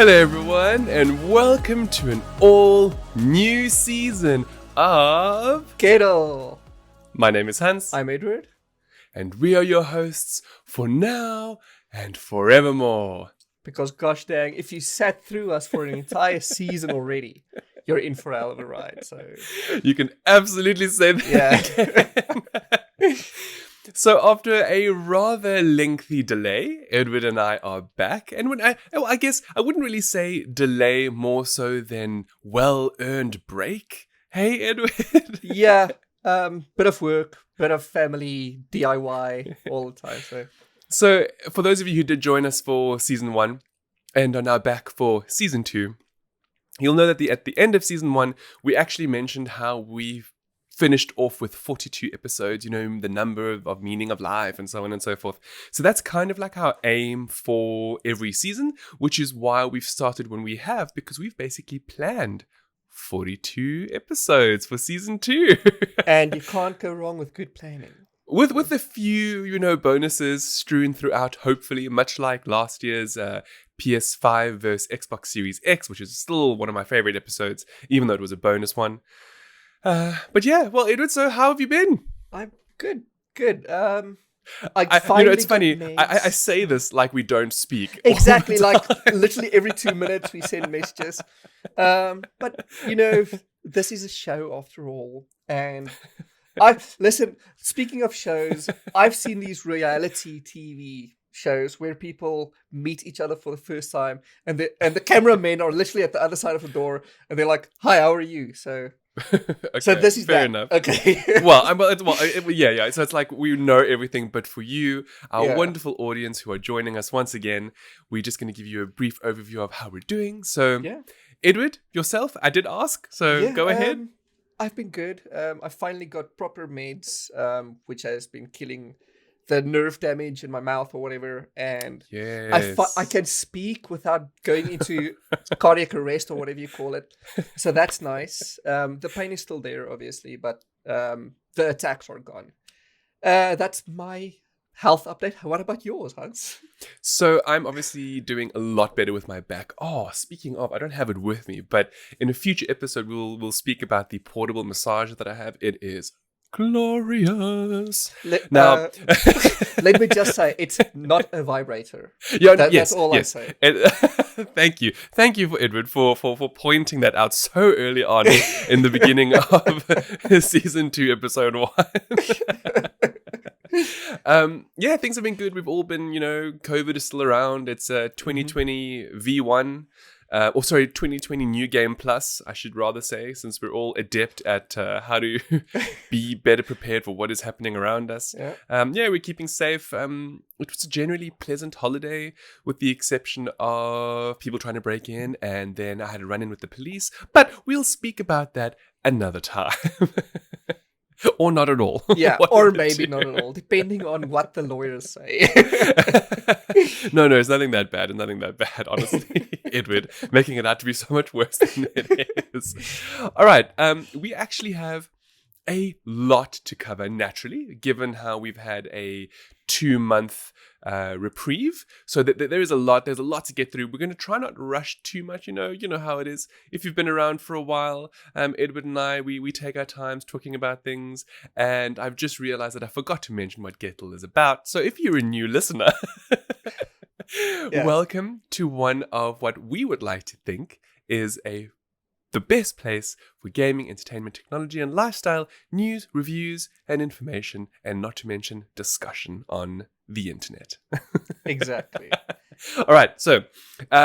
Hello everyone, and welcome to an all-new season of GETL. My name is Hans, I'm Edward. and we are your hosts for now and forevermore. Because gosh dang, if you sat through us for an entire season already, you're in for a hell of a ride. So You can absolutely say that again. So after a rather lengthy delay, Edward and I are back. And I guess I wouldn't really say delay more so than well-earned break. Hey, Edward. yeah, bit of work, bit of family DIY all the time. So for those of you who did join us for season 1 and are now back for season 2, you'll know that at the end of season 1, we actually mentioned how we've finished off with 42 episodes, the number of meaning of life and so on and so forth. So that's kind of like our aim for every season, which is why we've started when we have, because we've basically planned 42 episodes for season 2. And you can't go wrong with good planning. With a few, bonuses strewn throughout, hopefully, much like last year's PS5 versus Xbox Series X, which is still one of my favorite episodes, even though it was a bonus one. But yeah, well, Edward, so how have you been? I'm good. I finally it's funny. got I say this like we don't speak. Exactly, like literally every 2 minutes we send messages. But this is a show after all, and speaking of shows, I've seen these reality TV shows where people meet each other for the first time, and the cameramen are literally at the other side of the door, and they're like, "Hi, how are you?" So this is fair enough. Okay. Yeah. So it's like we know everything, but for you, our wonderful audience who are joining us once again, we're just going to give you a brief overview of how we're doing. So, Edward, yourself, I did ask, so go ahead. I've been good. I finally got proper meds, which has been killing the nerve damage in my mouth or whatever, and I can speak without going into cardiac arrest or whatever you call it. So that's nice. The pain is still there, obviously, but the attacks are gone. That's my health update. What about yours, Hans? So I'm obviously doing a lot better with my back. Oh, speaking of, I don't have it with me, but in a future episode, we'll speak about the portable massager that I have. It is glorious. Now, let me just say, it's not a vibrator. That's all I say. Thank you, for Edward for pointing that out so early on in the beginning of season 2, episode 1. Things have been good. We've all been, COVID is still around. It's 2020 V1. 2020 New Game Plus, I should rather say, since we're all adept at how to be better prepared for what is happening around us. We're keeping safe. It was a generally pleasant holiday, with the exception of people trying to break in, and then I had a run-in with the police. But we'll speak about that another time. Or not at all. Yeah, or maybe not at all, depending on what the lawyers say. No, it's nothing that bad, honestly, Edward, making it out to be so much worse than it is. All right, we actually have a lot to cover, naturally, given how we've had a 2-month reprieve. So there's a lot to get through. We're going to try not to rush too much, you know how it is. If you've been around for a while, Edward and I, we take our times talking about things, and I've just realized that I forgot to mention what GETL is about. So if you're a new listener, welcome to one of what we would like to think is the best place for gaming, entertainment, technology, and lifestyle, news, reviews, and information, and not to mention discussion on the internet. Exactly. All right, so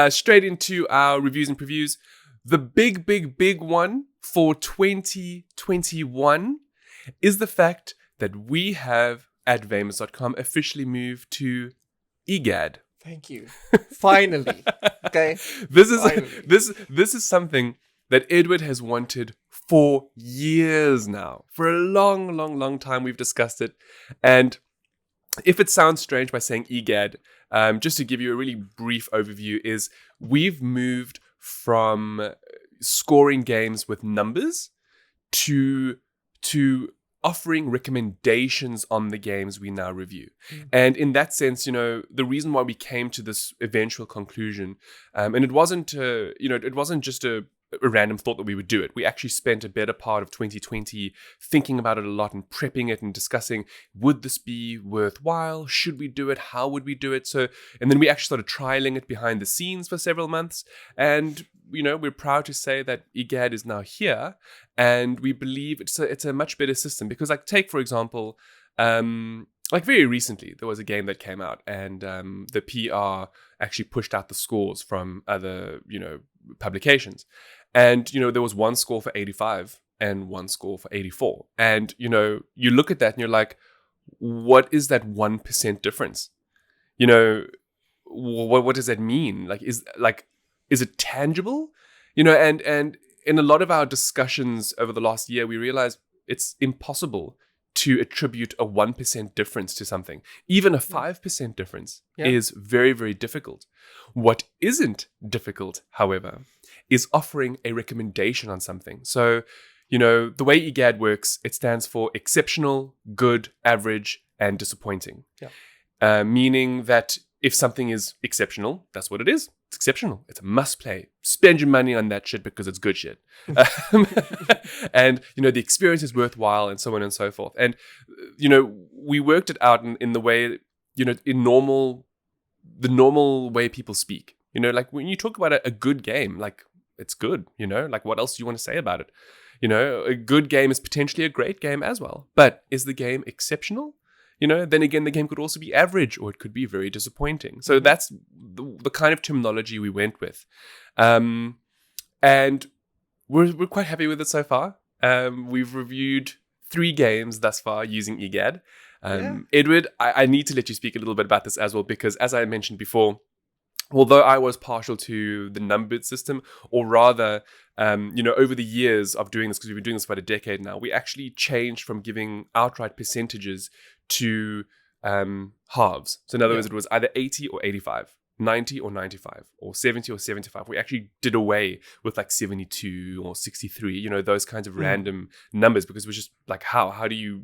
straight into our reviews and previews. The big one for 2021 is the fact that we have, at Famous.com, officially moved to EGAD. Thank you. Finally. Okay. This is something that Edward has wanted for years now. For a long time we've discussed it. And if it sounds strange by saying EGAD, just to give you a really brief overview, is we've moved from scoring games with numbers to offering recommendations on the games we now review. And in that sense, the reason why we came to this eventual conclusion, and it wasn't, it wasn't just a random thought that we would do it. We actually spent a better part of 2020 thinking about it a lot and prepping it and discussing, would this be worthwhile? Should we do it? How would we do it? And then we actually started trialing it behind the scenes for several months. And, we're proud to say that EGAD is now here, and we believe it's a much better system because, like, take, for example, like very recently, there was a game that came out and the PR actually pushed out the scores from other, publications. And, there was one score for 85 and one score for 84. And, you look at that and you're like, what is that 1% difference? What does that mean? Is it tangible? And in a lot of our discussions over the last year, we realized it's impossible to attribute a 1% difference to something. Even a 5% difference is very, very difficult. What isn't difficult, however, is offering a recommendation on something. So, the way EGAD works, it stands for exceptional, good, average, and disappointing. Yeah. Meaning that if something is exceptional, that's what it is. It's exceptional. It's a must play. Spend your money on that shit because it's good shit. And, the experience is worthwhile and so on and so forth. And, we worked it out in the way, in the normal way people speak. Like when you talk about a good game, like it's good, like what else do you want to say about it? A good game is potentially a great game as well. But is the game exceptional? Then again, the game could also be average or it could be very disappointing. So that's the kind of terminology we went with. And we're quite happy with it so far. We've reviewed 3 games thus far using EGAD. Edward, I need to let you speak a little bit about this as well, because as I mentioned before, although I was partial to the numbered system, or rather, over the years of doing this, because we've been doing this for about a decade now, we actually changed from giving outright percentages to halves. So in other words, it was either 80 or 85, 90 or 95, or 70 or 75. We actually did away with like 72 or 63, those kinds of random numbers, because it was just like, how do you,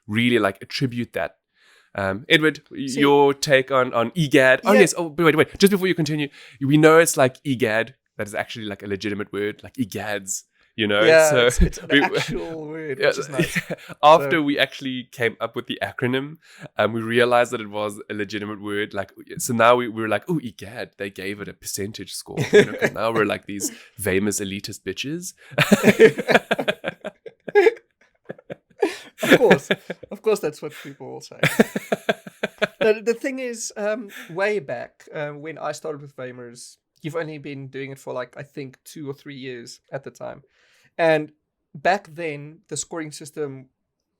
really like attribute that? Edward, your take on EGAD. Oh, yes. Oh, wait. Just before you continue, we know it's like EGAD. That is actually like a legitimate word, like EGADs, Yeah, so it's an actual word, which is nice. After we actually came up with the acronym, we realized that it was a legitimate word. Like, so now we were like, oh, EGAD, they gave it a percentage score. 'Cause now we're like these famous elitist bitches. Of course, that's what people will say. The thing is, way back when I started with Vamers, you've only been doing it for like, I think 2 or 3 years at the time. And back then, the scoring system,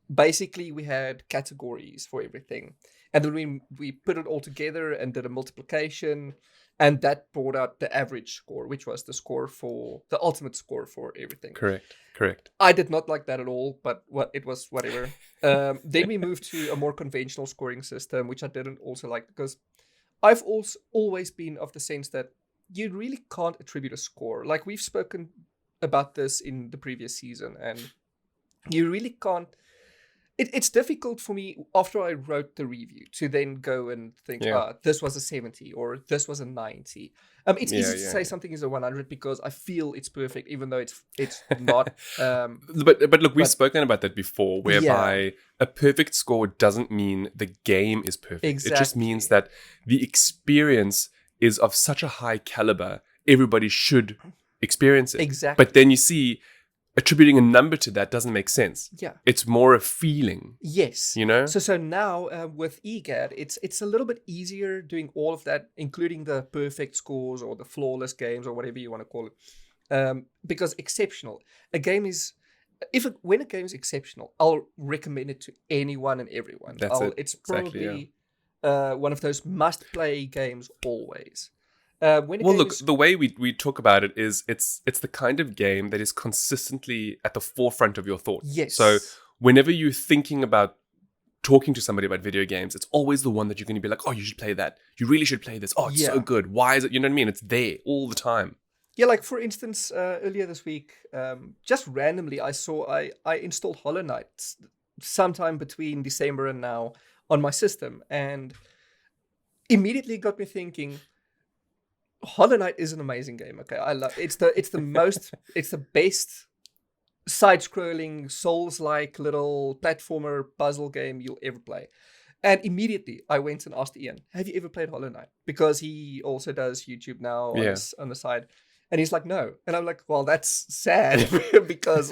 basically we had categories for everything. And then we put it all together and did a multiplication. And that brought out the average score, which was the ultimate score for everything. Correct. I did not like that at all, but it was whatever. Then we moved to a more conventional scoring system, which I didn't also like, because I've also always been of the sense that you really can't attribute a score. Like, we've spoken about this in the previous season, and you really can't. It's difficult for me after I wrote the review to then go and think, this was a 70 or this was a 90. It's easy to say something is a 100 because I feel it's perfect, even though it's not. But look, we've spoken about that before, whereby a perfect score doesn't mean the game is perfect. Exactly. It just means that the experience is of such a high caliber, everybody should experience it. Exactly. But then you see, attributing a number to that doesn't make sense. Yeah. It's more a feeling. Yes. So now with EGAD, it's a little bit easier doing all of that, including the perfect scores or the flawless games or whatever you want to call it. Because exceptional. When a game is exceptional, I'll recommend it to anyone and everyone. It's probably one of those must-play games always. The way we talk about it is it's the kind of game that is consistently at the forefront of your thoughts. Yes. So whenever you're thinking about talking to somebody about video games, it's always the one that you're going to be like, oh, you should play that. You really should play this. Oh, it's so good. Why is it? You know what I mean? It's there all the time. Yeah, like for instance, earlier this week, just randomly, I installed Hollow Knight sometime between December and now on my system, and immediately got me thinking, Hollow Knight is an amazing game. Okay, I love it's the best side-scrolling Souls-like little platformer puzzle game you'll ever play. And immediately I went and asked Ian, "Have you ever played Hollow Knight?" Because he also does YouTube now on the side. And he's like, "No." And I'm like, "Well, that's sad because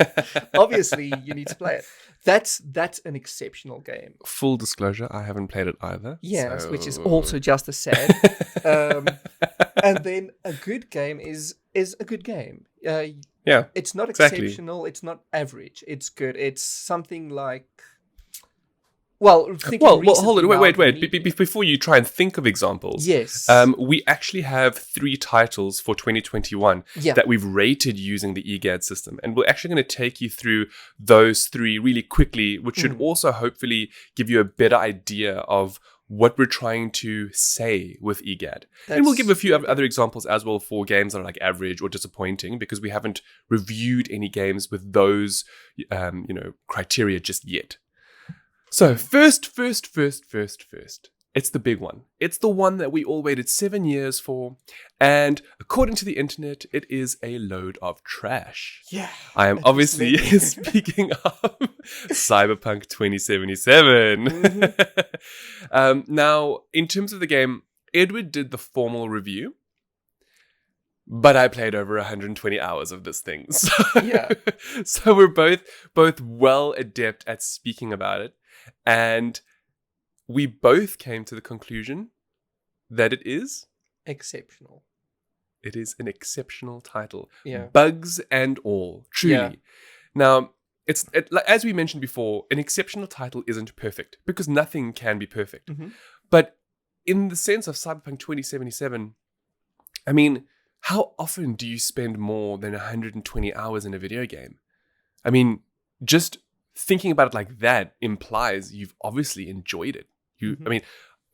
obviously you need to play it." That's an exceptional game. Full disclosure, I haven't played it either. Yes, so... which is also just as sad. And then a good game is a good game. Yeah, it's not exactly. exceptional. It's not average. It's good. It's something like. Well, hold on. Wait. Before you try and think of examples, yes, we actually have 3 titles for 2021 that we've rated using the EGAD system, and we're actually going to take you through those 3 really quickly, which should also hopefully give you a better idea of what we're trying to say with EGAD. And we'll give a few other examples as well for games that are like average or disappointing, because we haven't reviewed any games with those, criteria just yet. So first, it's the big one. It's the one that we all waited 7 years for. And according to the internet, it is a load of trash. Yeah. I am obviously speaking of Cyberpunk 2077. Now, in terms of the game, Edward did the formal review. But I played over 120 hours of this thing. So we're both well adept at speaking about it. And we both came to the conclusion that it is exceptional. It is an exceptional title. Yeah. Bugs and all. Truly. Yeah. Now, as we mentioned before, an exceptional title isn't perfect because nothing can be perfect. Mm-hmm. But in the sense of Cyberpunk 2077, I mean, how often do you spend more than 120 hours in a video game? I mean, just thinking about it like that implies you've obviously enjoyed it. I mean,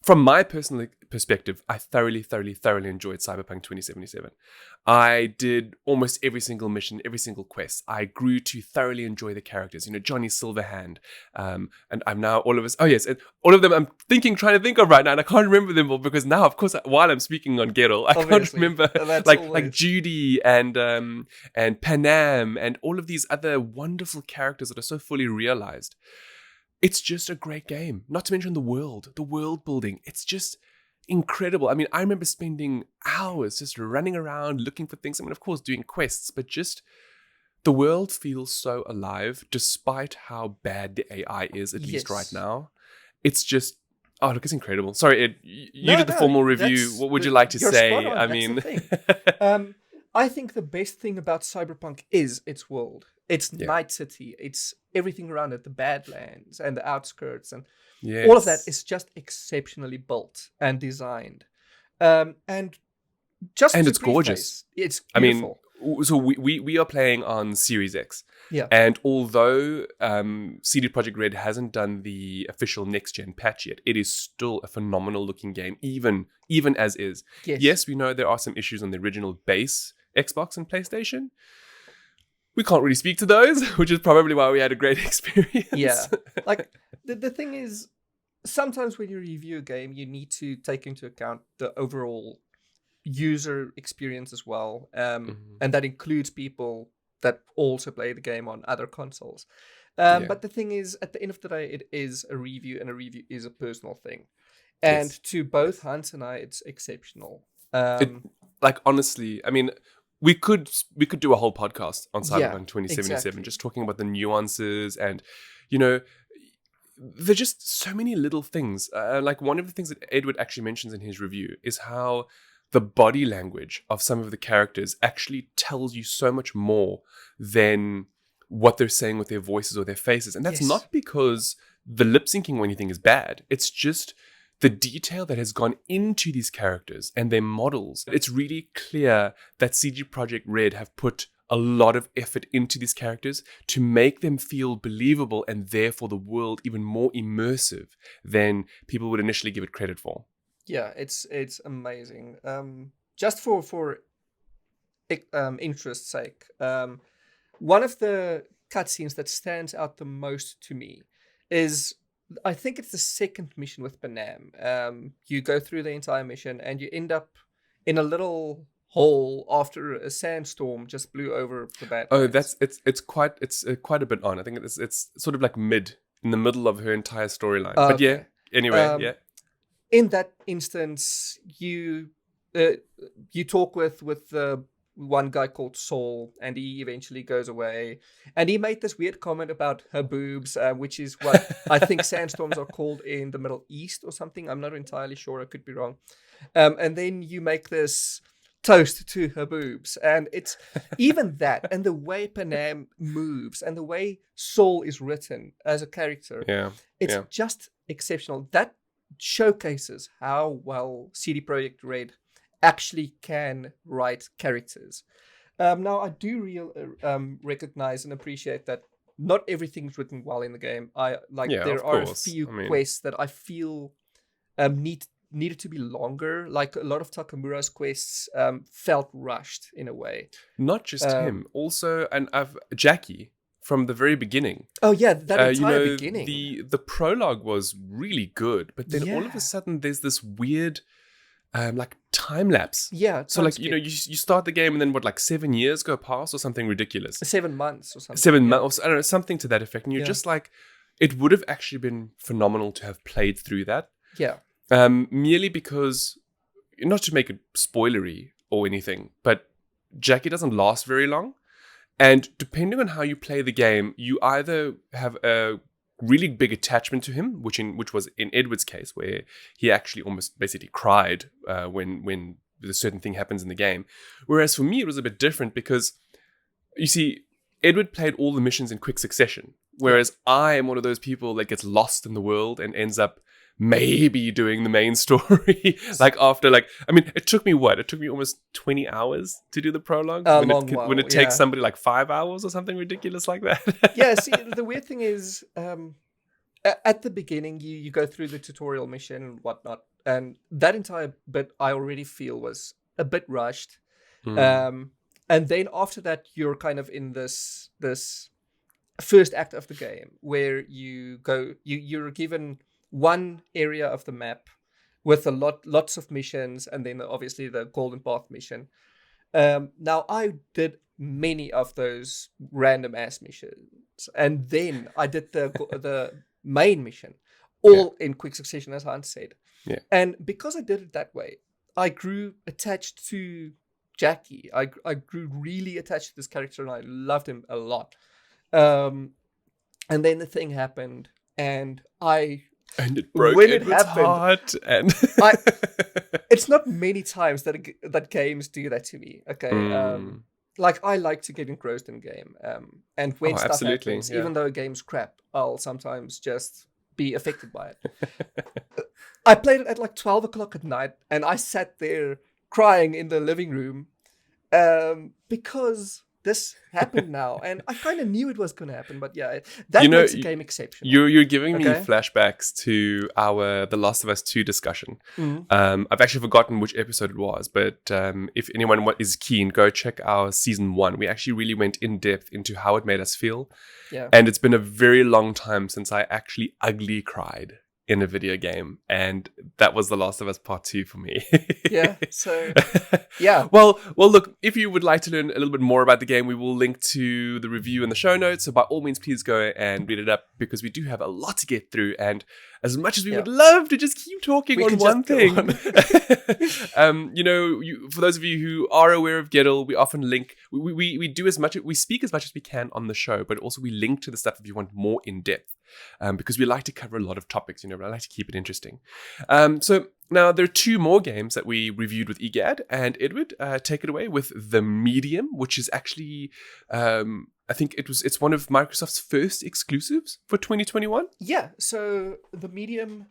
from my personal perspective, I thoroughly enjoyed Cyberpunk 2077. I did almost every single mission, every single quest. I grew to thoroughly enjoy the characters. Johnny Silverhand, and I'm now all of us. Oh yes, and all of them. I'm trying to think of right now, and I can't remember them all because now, of course, while I'm speaking on GETL, I can't remember like Judy and Panam and all of these other wonderful characters that are so fully realized. It's just a great game. Not to mention the world building. It's just incredible. I mean, I remember spending hours just running around looking for things. I mean, of course, doing quests, but just the world feels so alive despite how bad the AI is, at least right now. It's just, it's incredible. Sorry, Ed, you did the formal review. What would you like to say? I mean, I think the best thing about Cyberpunk is its world. It's Night City. It's everything around it, the Badlands and the outskirts, and all of that is just exceptionally built and designed. And it's gorgeous. It's beautiful. I mean, so we are playing on Series X. Yeah. And although CD Projekt Red hasn't done the official next-gen patch yet, it is still a phenomenal looking game, even as is. Yes, we know there are some issues on the original base Xbox and PlayStation. We can't really speak to those, which is probably why we had a great experience. Yeah. Like, the thing is, sometimes when you review a game, you need to take into account the overall user experience as well. And that includes people that also play the game on other consoles. But the thing is, at the end of the day, it is a review, and a review is a personal thing. And to both Hans and I, it's exceptional. Honestly, I mean, we could do a whole podcast on Cyberpunk 2077, just talking about the nuances and, there's just so many little things. Like one of the things that Edward actually mentions in his review is how the body language of some of the characters actually tells you so much more than what they're saying with their voices or their faces. And that's not because the lip syncing or anything is bad. It's just the detail that has gone into these characters and their models. It's really clear that CD Projekt Red have put a lot of effort into these characters to make them feel believable and therefore the world even more immersive than people would initially give it credit for. Yeah, it's amazing. Just for interest's sake, one of the cutscenes that stands out the most to me is, I think it's the second mission with Panam. You go through the entire mission and you end up in a little hole after a sandstorm just blew over the Badlands. Oh, it's quite a bit on. I think it's sort of like in the middle of her entire storyline. But yeah, anyway, yeah. In that instance, you talk with one guy called Saul, and he eventually goes away. And he made this weird comment about her boobs, which is what I think sandstorms are called in the Middle East or something. I'm not entirely sure. I could be wrong. And then you make this toast to her boobs. And it's even that, and the way Panam moves, and the way Saul is written as a character, it's just exceptional. That showcases how well CD Projekt Red actually can write characters. Now, I do recognize and appreciate that not everything's written well in the game. There are a few quests that I feel needed to be longer. Like a lot of Takamura's quests felt rushed in a way. Not just him, also, and Jackie from the very beginning. Oh yeah, that entire beginning. The prologue was really good, but then all of a sudden there's this weird like time lapse. Yeah. So like, you start the game and then what, like 7 years go past or something ridiculous. 7 months or something. 7 months, I don't know, something to that effect. And you're just like, it would have actually been phenomenal to have played through that. Yeah. Merely because, not to make it spoilery or anything, but Jackie doesn't last very long. And depending on how you play the game, you either have a really big attachment to him, which was in Edward's case, where he actually almost basically cried when a certain thing happens in the game. Whereas for me, it was a bit different because, you see, Edward played all the missions in quick succession, whereas I am one of those people that gets lost in the world and ends up maybe doing the main story. It took me almost 20 hours to do the prologue when it takes somebody like 5 hours or something ridiculous like that. Yeah, see, the weird thing is at the beginning you go through the tutorial mission and whatnot, and that entire bit I already feel was a bit rushed. And then after that you're kind of in this first act of the game where you're given one area of the map with lots of missions, and then obviously the Golden Path mission. Now, I did many of those random ass missions, and then I did the main mission, all in quick succession, as Hans said. Yeah. And because I did it that way, I grew attached to Jackie. I grew really attached to this character, and I loved him a lot. And then the thing happened, and it broke Edward's heart. And it's not many times that games do that to me. Okay, I like to get engrossed in a game, and when stuff happens, even though a game's crap, I'll sometimes just be affected by it. I played it at like 12 o'clock at night, and I sat there crying in the living room because this happened now, and I kind of knew it was going to happen, but yeah, that makes a game exceptional. You're giving me flashbacks to The Last of Us 2 discussion. I've actually forgotten which episode it was, but if anyone is keen, go check our season 1. We actually really went in depth into how it made us feel. Yeah. And it's been a very long time since I actually ugly cried in a video game, and that was The Last of Us Part 2 for me. Yeah, so yeah. Well, look, if you would like to learn a little bit more about the game, we will link to the review in the show notes, so by all means, please go and read it up, because we do have a lot to get through, and as much as we would love to just keep talking on one thing, for those of you who are aware of GETL, we often link, we do as much, we speak as much as we can on the show, but also we link to the stuff if you want more in depth. Because we like to cover a lot of topics, but I like to keep it interesting. So now there are 2 more games that we reviewed with EGAD, and Edward, take it away with The Medium, which is actually, I think it's one of Microsoft's first exclusives for 2021. Yeah, so The Medium,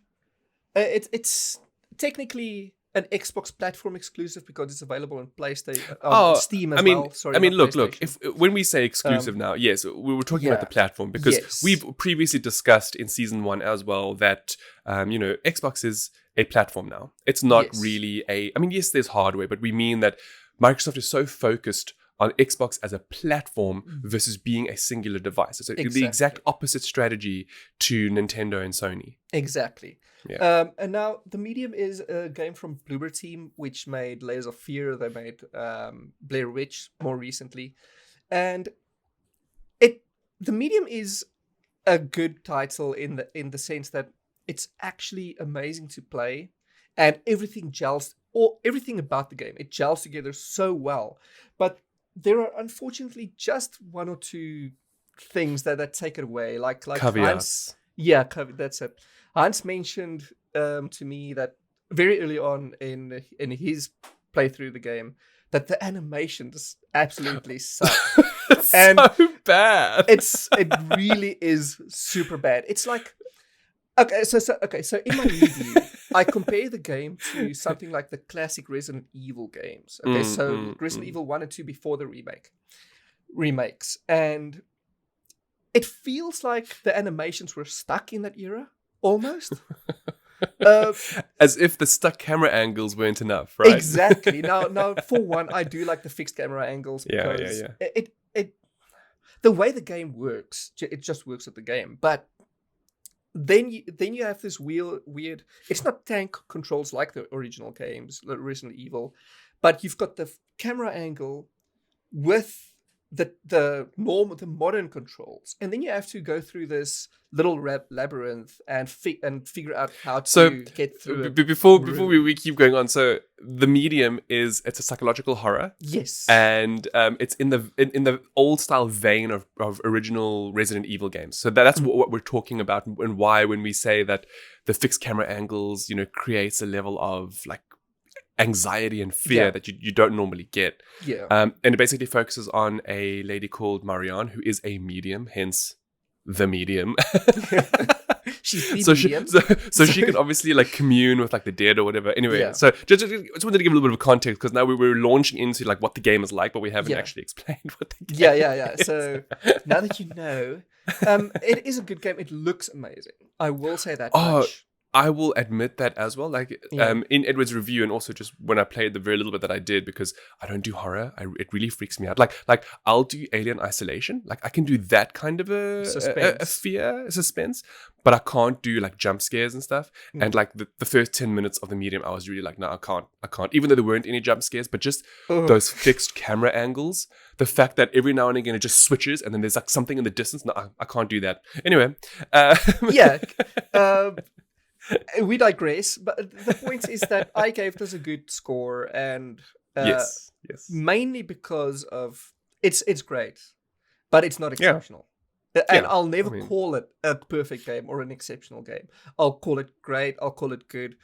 it's technically an Xbox platform exclusive because it's available on PlayStation, Steam as well. Sorry, look. When we say exclusive now, yes, we were talking about the platform, because we've previously discussed in season 1 as well that Xbox is a platform now. It's not really yes, there's hardware, but we mean that Microsoft is so focused on Xbox as a platform versus being a singular device. So the exact opposite strategy to Nintendo and Sony. Exactly. Yeah. And now the Medium is a game from Bloober Team, which made Layers of Fear. They made Blair Witch more recently, and the Medium is a good title in the sense that it's actually amazing to play, and everything gels, or everything about the game, it gels together so well. But there are unfortunately just one or two things that take it away, like caveats. That's it. Hans mentioned to me that very early on in his playthrough of the game that the animations absolutely suck. It's and so bad. It really is super bad. It's like so in my review, I compare the game to something like the classic Resident Evil games. Resident Evil 1 and 2 before the remakes, and it feels like the animations were stuck in that era almost. As if the stuck camera angles weren't enough, right? Exactly. Now, for one, I do like the fixed camera angles because it the way the game works, it just works at the game. But then you have this weird. It's not tank controls like the original games, the Resident Evil, but you've got the camera angle with the modern controls, and then you have to go through this little labyrinth and figure out how to get through it. Before we keep going on, so the Medium it's a psychological horror. Yes, and it's in the old style vein of original Resident Evil games. So that's what we're talking about, and why when we say that the fixed camera angles, creates a level of like anxiety and fear that you don't normally get. Yeah. And it basically focuses on a lady called Marianne, who is a medium, hence the Medium. She's the medium. So she can obviously like commune with like the dead or whatever. Anyway, so just wanted to give a little bit of context, because now we're launching into like what the game is like, but we haven't actually explained what the game is. So now that you know, it is a good game. It looks amazing. I will say that much. I will admit that as well. Like in Edward's review, and also just when I played the very little bit that I did, because I don't do horror, it really freaks me out. Like I'll do Alien Isolation. Like I can do that kind of a suspense, but I can't do like jump scares and stuff. And like the first 10 minutes of the Medium, I was really like, no, I can't. Even though there weren't any jump scares, but just those fixed camera angles. The fact that every now and again it just switches, and then there's like something in the distance. No, I can't do that. Anyway, we digress, but the point is that I gave this a good score, and yes, mainly because of it's great, but it's not exceptional. And I'll never call it a perfect game or an exceptional game. I'll call it great. I'll call it good.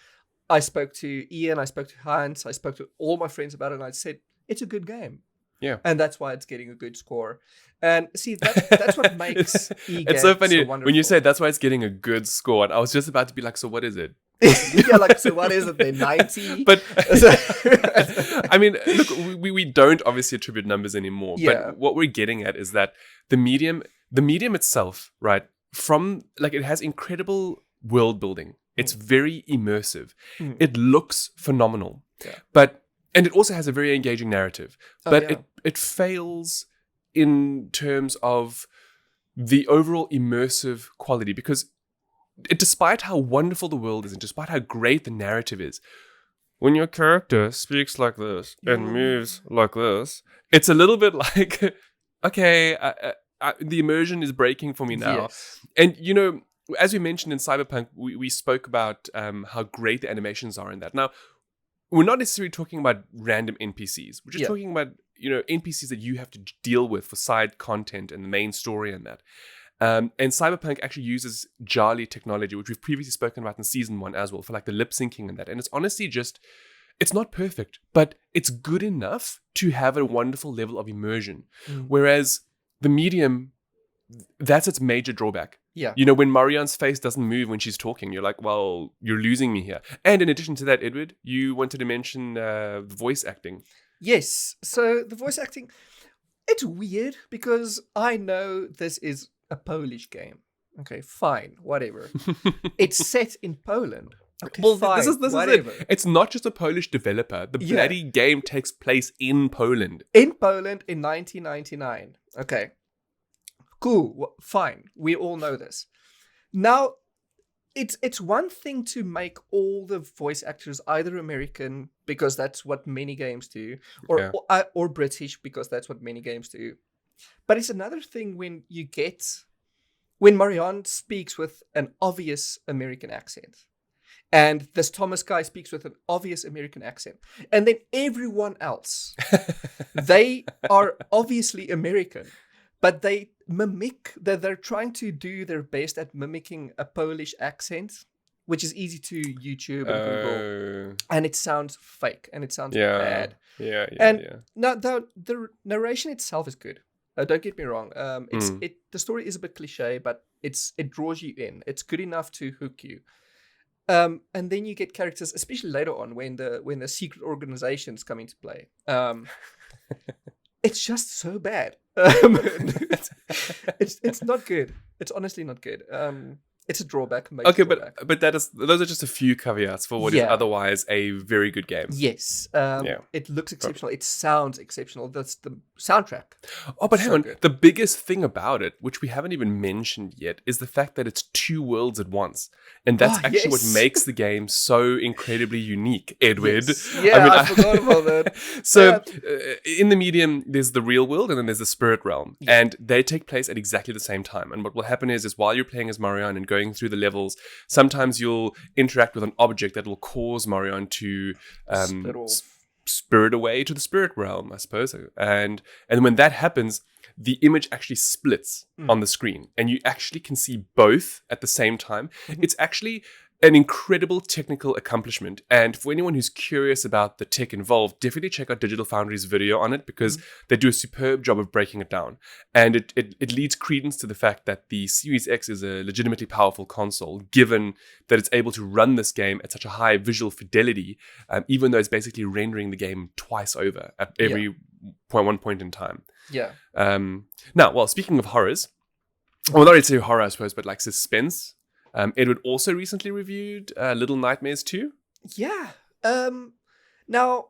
I spoke to Ian, I spoke to Hans, I spoke to all my friends about it, and I said it's a good game. Yeah, and that's why it's getting a good score. And see, that's what makes EGAD it's so funny wonderful. when you say that's why it's getting a good score. And I was just about to be like, so what is it? So what is it then? 90? But I mean, look, we don't obviously attribute numbers anymore. Yeah. But what we're getting at is that the medium itself, right? From like, it has incredible world building. It's very immersive. It looks phenomenal. Yeah. And it also has a very engaging narrative, but it fails in terms of the overall immersive quality, because despite how wonderful the world is and despite how great the narrative is, when your character speaks like this and moves like this, it's a little bit like, okay, the immersion is breaking for me now. Yes. And, as we mentioned in Cyberpunk, we spoke about how great the animations are in that. Now, we're not necessarily talking about random NPCs. We're just talking about, NPCs that you have to deal with for side content and the main story and that. And Cyberpunk actually uses Jali technology, which we've previously spoken about in season 1 as well, for like the lip syncing and that. And it's honestly it's not perfect, but it's good enough to have a wonderful level of immersion. Whereas the Medium, that's its major drawback. Yeah. When Marianne's face doesn't move when she's talking, you're like, well, you're losing me here. And in addition to that, Edward, you wanted to mention the voice acting. Yes. So the voice acting, it's weird because I know this is a Polish game. Okay, fine, whatever. It's set in Poland. Okay, well, fine, this is whatever. it. It's not just a Polish developer. The bloody game takes place in Poland. In Poland in 1999. Okay. Cool. Fine. We all know this. Now, it's one thing to make all the voice actors either American, because that's what many games do, or British, because that's what many games do. But it's another thing when Marianne speaks with an obvious American accent. And this Thomas guy speaks with an obvious American accent. And then everyone else, they are obviously American, but they're trying to do their best at mimicking a Polish accent, which is easy to YouTube and Google. And it sounds fake and it sounds bad. Now, the narration itself is good. Don't get me wrong. The story is a bit cliche, but it draws you in. It's good enough to hook you. And then you get characters, especially later on when the secret organizations come into play. It's just so bad. It's not good. It's honestly not good. It's a drawback. Okay, but those are just a few caveats for what is otherwise a very good game. Yes. It looks exceptional. It sounds exceptional. That's the soundtrack. Oh, but hang on. Good. The biggest thing about it, which we haven't even mentioned yet, is the fact that it's two worlds at once. And that's actually what makes the game so incredibly unique, Edward. Yes. Yeah, I forgot about that. So, in the medium, there's the real world and then there's the spirit realm. Yeah. And they take place at exactly the same time. And what will happen is while you're playing as Marianne and going through the levels, sometimes you'll interact with an object that will cause Marianne to spirit away to the spirit realm, I suppose. And when that happens, the image actually splits on the screen and you actually can see both at the same time. It's actually an incredible technical accomplishment. And for anyone who's curious about the tech involved, definitely check out Digital Foundry's video on it because they do a superb job of breaking it down. And it leads credence to the fact that the Series X is a legitimately powerful console, given that it's able to run this game at such a high visual fidelity, even though it's basically rendering the game twice over at every one point in time. Yeah. Now, well, speaking of horrors, well, not really horror, I suppose, but like suspense. Edward also recently reviewed Little Nightmares 2. Yeah. Now,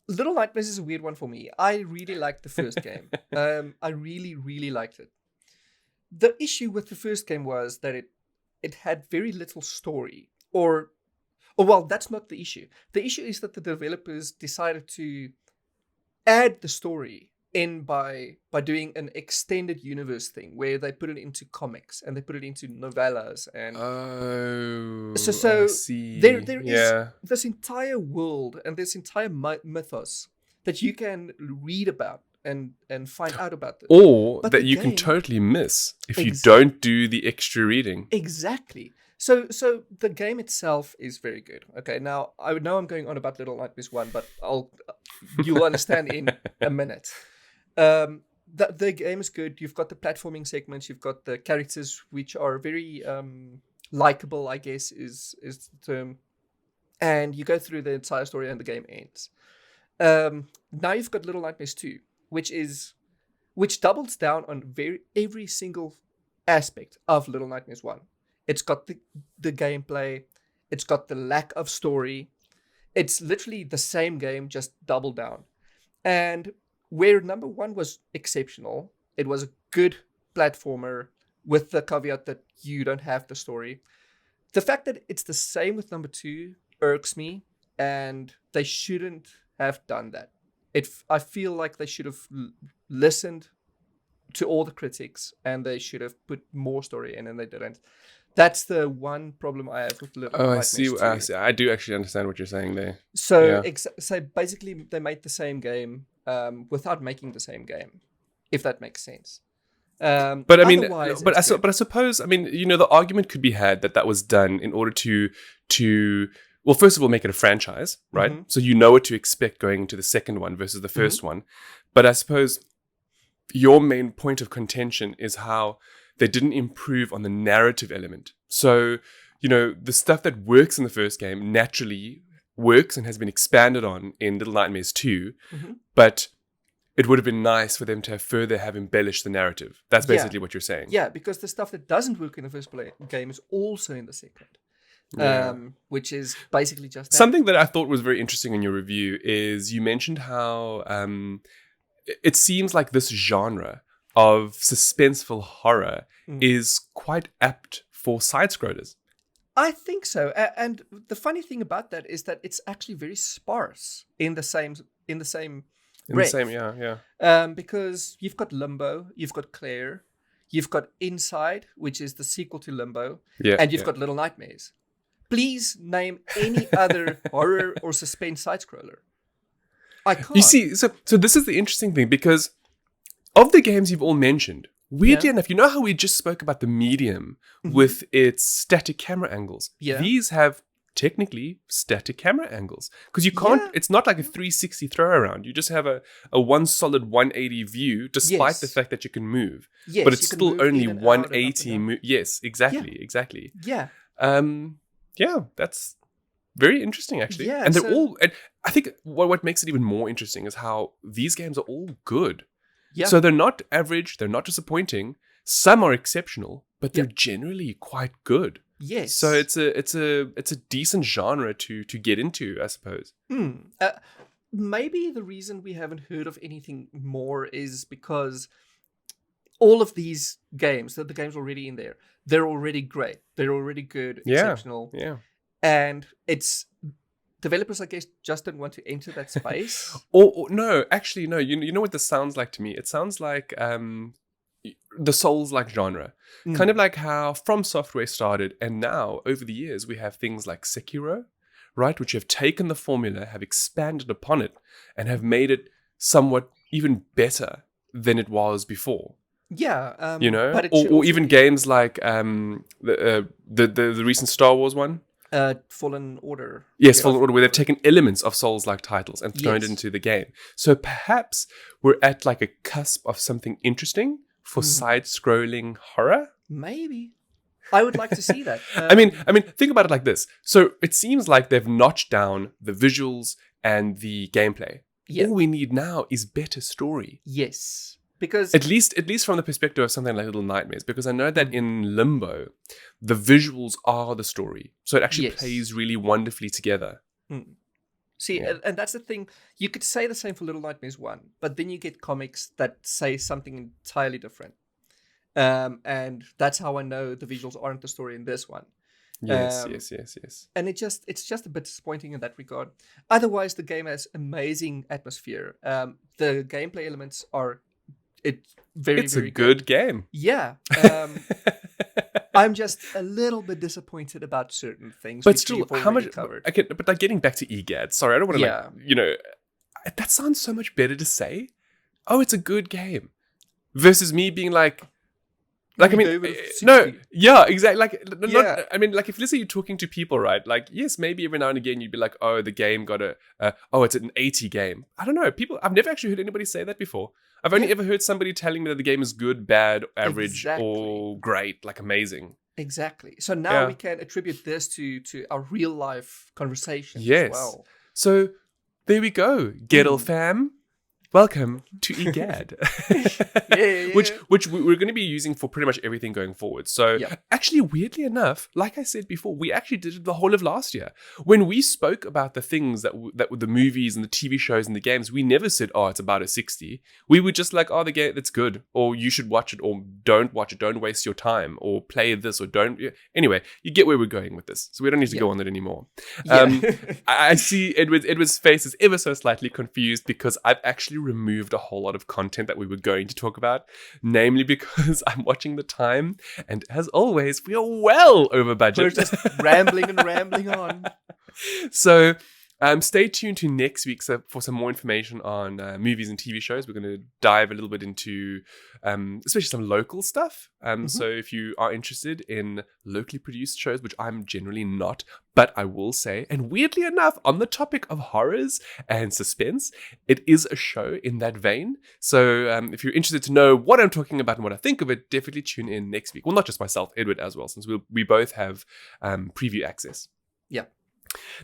Little Nightmares is a weird one for me. I really liked the first game. I really, really liked it. The issue with the first game was that it had very little story. Well, that's not the issue. The issue is that the developers decided to add the story in by doing an extended universe thing where they put it into comics and they put it into novellas and so I see. there is this entire world and this entire mythos that you can read about and find out about this. Or that you can totally miss if you don't do the extra reading. Exactly. So the game itself is very good. Okay, now I know I'm going on about Little Nightmares 1, but you'll understand in a minute. The game is good. You've got the platforming segments. You've got the characters which are very likable, I guess is the term. And you go through the entire story and the game ends. Now you've got Little Nightmares 2, which doubles down on every single aspect of Little Nightmares 1. It's got the gameplay. It's got the lack of story. It's literally the same game, just double down. And where number 1 was exceptional, it was a good platformer with the caveat that you don't have the story. The fact that it's the same with number 2 irks me, and they shouldn't have done that. I feel like they should have listened to all the critics and they should have put more story in, and they didn't. That's the one problem I have with Little Nightmares 2. I see. I do actually understand what you're saying there. So, so basically, they made the same game without making the same game, if that makes sense. But I mean, I suppose, I mean, the argument could be had that was done in order to well, first of all, make it a franchise, right? Mm-hmm. So you know what to expect going into the second one versus the first one. But I suppose your main point of contention is how they didn't improve on the narrative element. So, the stuff that works in the first game naturally works and has been expanded on in Little Nightmares 2, but it would have been nice for them to have embellished the narrative. That's basically what you're saying. Yeah, because the stuff that doesn't work in the first game is also in the second. which is basically just that. Something that I thought was very interesting in your review is you mentioned how it seems like this genre of suspenseful horror is quite apt for side-scrollers. I think so. And the funny thing about that is that it's actually very sparse in the same breath. Because you've got Limbo, you've got Claire, you've got Inside, which is the sequel to Limbo, and you've got Little Nightmares. Please name any other horror or suspense side-scroller. I can't. You see, so this is the interesting thing, because of the games you've all mentioned, weirdly enough, you know how we just spoke about the Medium with its static camera angles? Yeah. These have technically static camera angles. Because you can't, it's not like a 360 throw around. You just have a one solid 180 view, despite the fact that you can move. Yes, but it's still only 180. Yes, exactly. Yeah. Yeah, that's very interesting, actually. Yeah, and they're all, and I think what makes it even more interesting is how these games are all good. Yeah. So they're not average, they're not disappointing. Some are exceptional, but they're generally quite good. Yes. So it's a decent genre to get into, I suppose. Maybe the reason we haven't heard of anything more is because all of these games, the games already in there, they're already great. They're already good, exceptional. Yeah. And it's developers, I guess, just don't want to enter that space. or no, actually, no. You know what this sounds like to me? It sounds like the Souls-like genre. Kind of like how From Software started, and now, over the years, we have things like Sekiro, right? Which have taken the formula, have expanded upon it, and have made it somewhat even better than it was before. Yeah. You know? Or even games like the recent Star Wars one. Fallen Order. Yes, Fallen Order, where they've taken elements of Souls-like titles and thrown it into the game. So perhaps we're at like a cusp of something interesting for side-scrolling horror. Maybe. I would like to see that. I mean, think about it like this. So it seems like they've notched down the visuals and the gameplay. Yeah. All we need now is better story. Yes. Because at least from the perspective of something like Little Nightmares, because I know that in Limbo, the visuals are the story, so it actually plays really wonderfully together. See, and that's the thing. You could say the same for Little Nightmares 1, but then you get comics that say something entirely different, and that's how I know the visuals aren't the story in this one. Yes. And it's just a bit disappointing in that regard. Otherwise, the game has amazing atmosphere. The gameplay elements are. It's very a good game. Yeah. I'm just a little bit disappointed about certain things. But still, how much covered. Okay, but like getting back to EGAD, sorry, I don't want to that sounds so much better to say. Oh, it's a good game. Versus me being like I mean, no, yeah, exactly. Not, I mean, like if let's say you're talking to people, right? Like, yes, maybe every now and again you'd be like, oh, the game got it's an 80 game. I don't know. I've never actually heard anybody say that before. I've only ever heard somebody telling me that the game is good, bad, average, or great, like amazing. Exactly. So now we can attribute this to our real life conversation as well. So there we go, GETL fam. Welcome to EGAD, which we're going to be using for pretty much everything going forward. So actually, weirdly enough, like I said before, we actually did it the whole of last year. When we spoke about the things that were the movies and the TV shows and the games, we never said, oh, it's about a 60. We were just like, oh, the game, that's good, or you should watch it, or don't watch it, don't waste your time, or play this, or don't. Anyway, you get where we're going with this. So we don't need to go on that anymore. I see Edward's face is ever so slightly confused because I've actually removed a whole lot of content that we were going to talk about, namely because I'm watching the time, and as always, we are well over budget. We're just rambling on. So stay tuned to next week for some more information on movies and TV shows. We're going to dive a little bit into especially some local stuff. So if you are interested in locally produced shows, which I'm generally not, but I will say, and weirdly enough, on the topic of horrors and suspense, it is a show in that vein. So if you're interested to know what I'm talking about and what I think of it, definitely tune in next week. Well, not just myself, Edward as well, since we both have preview access. Yeah.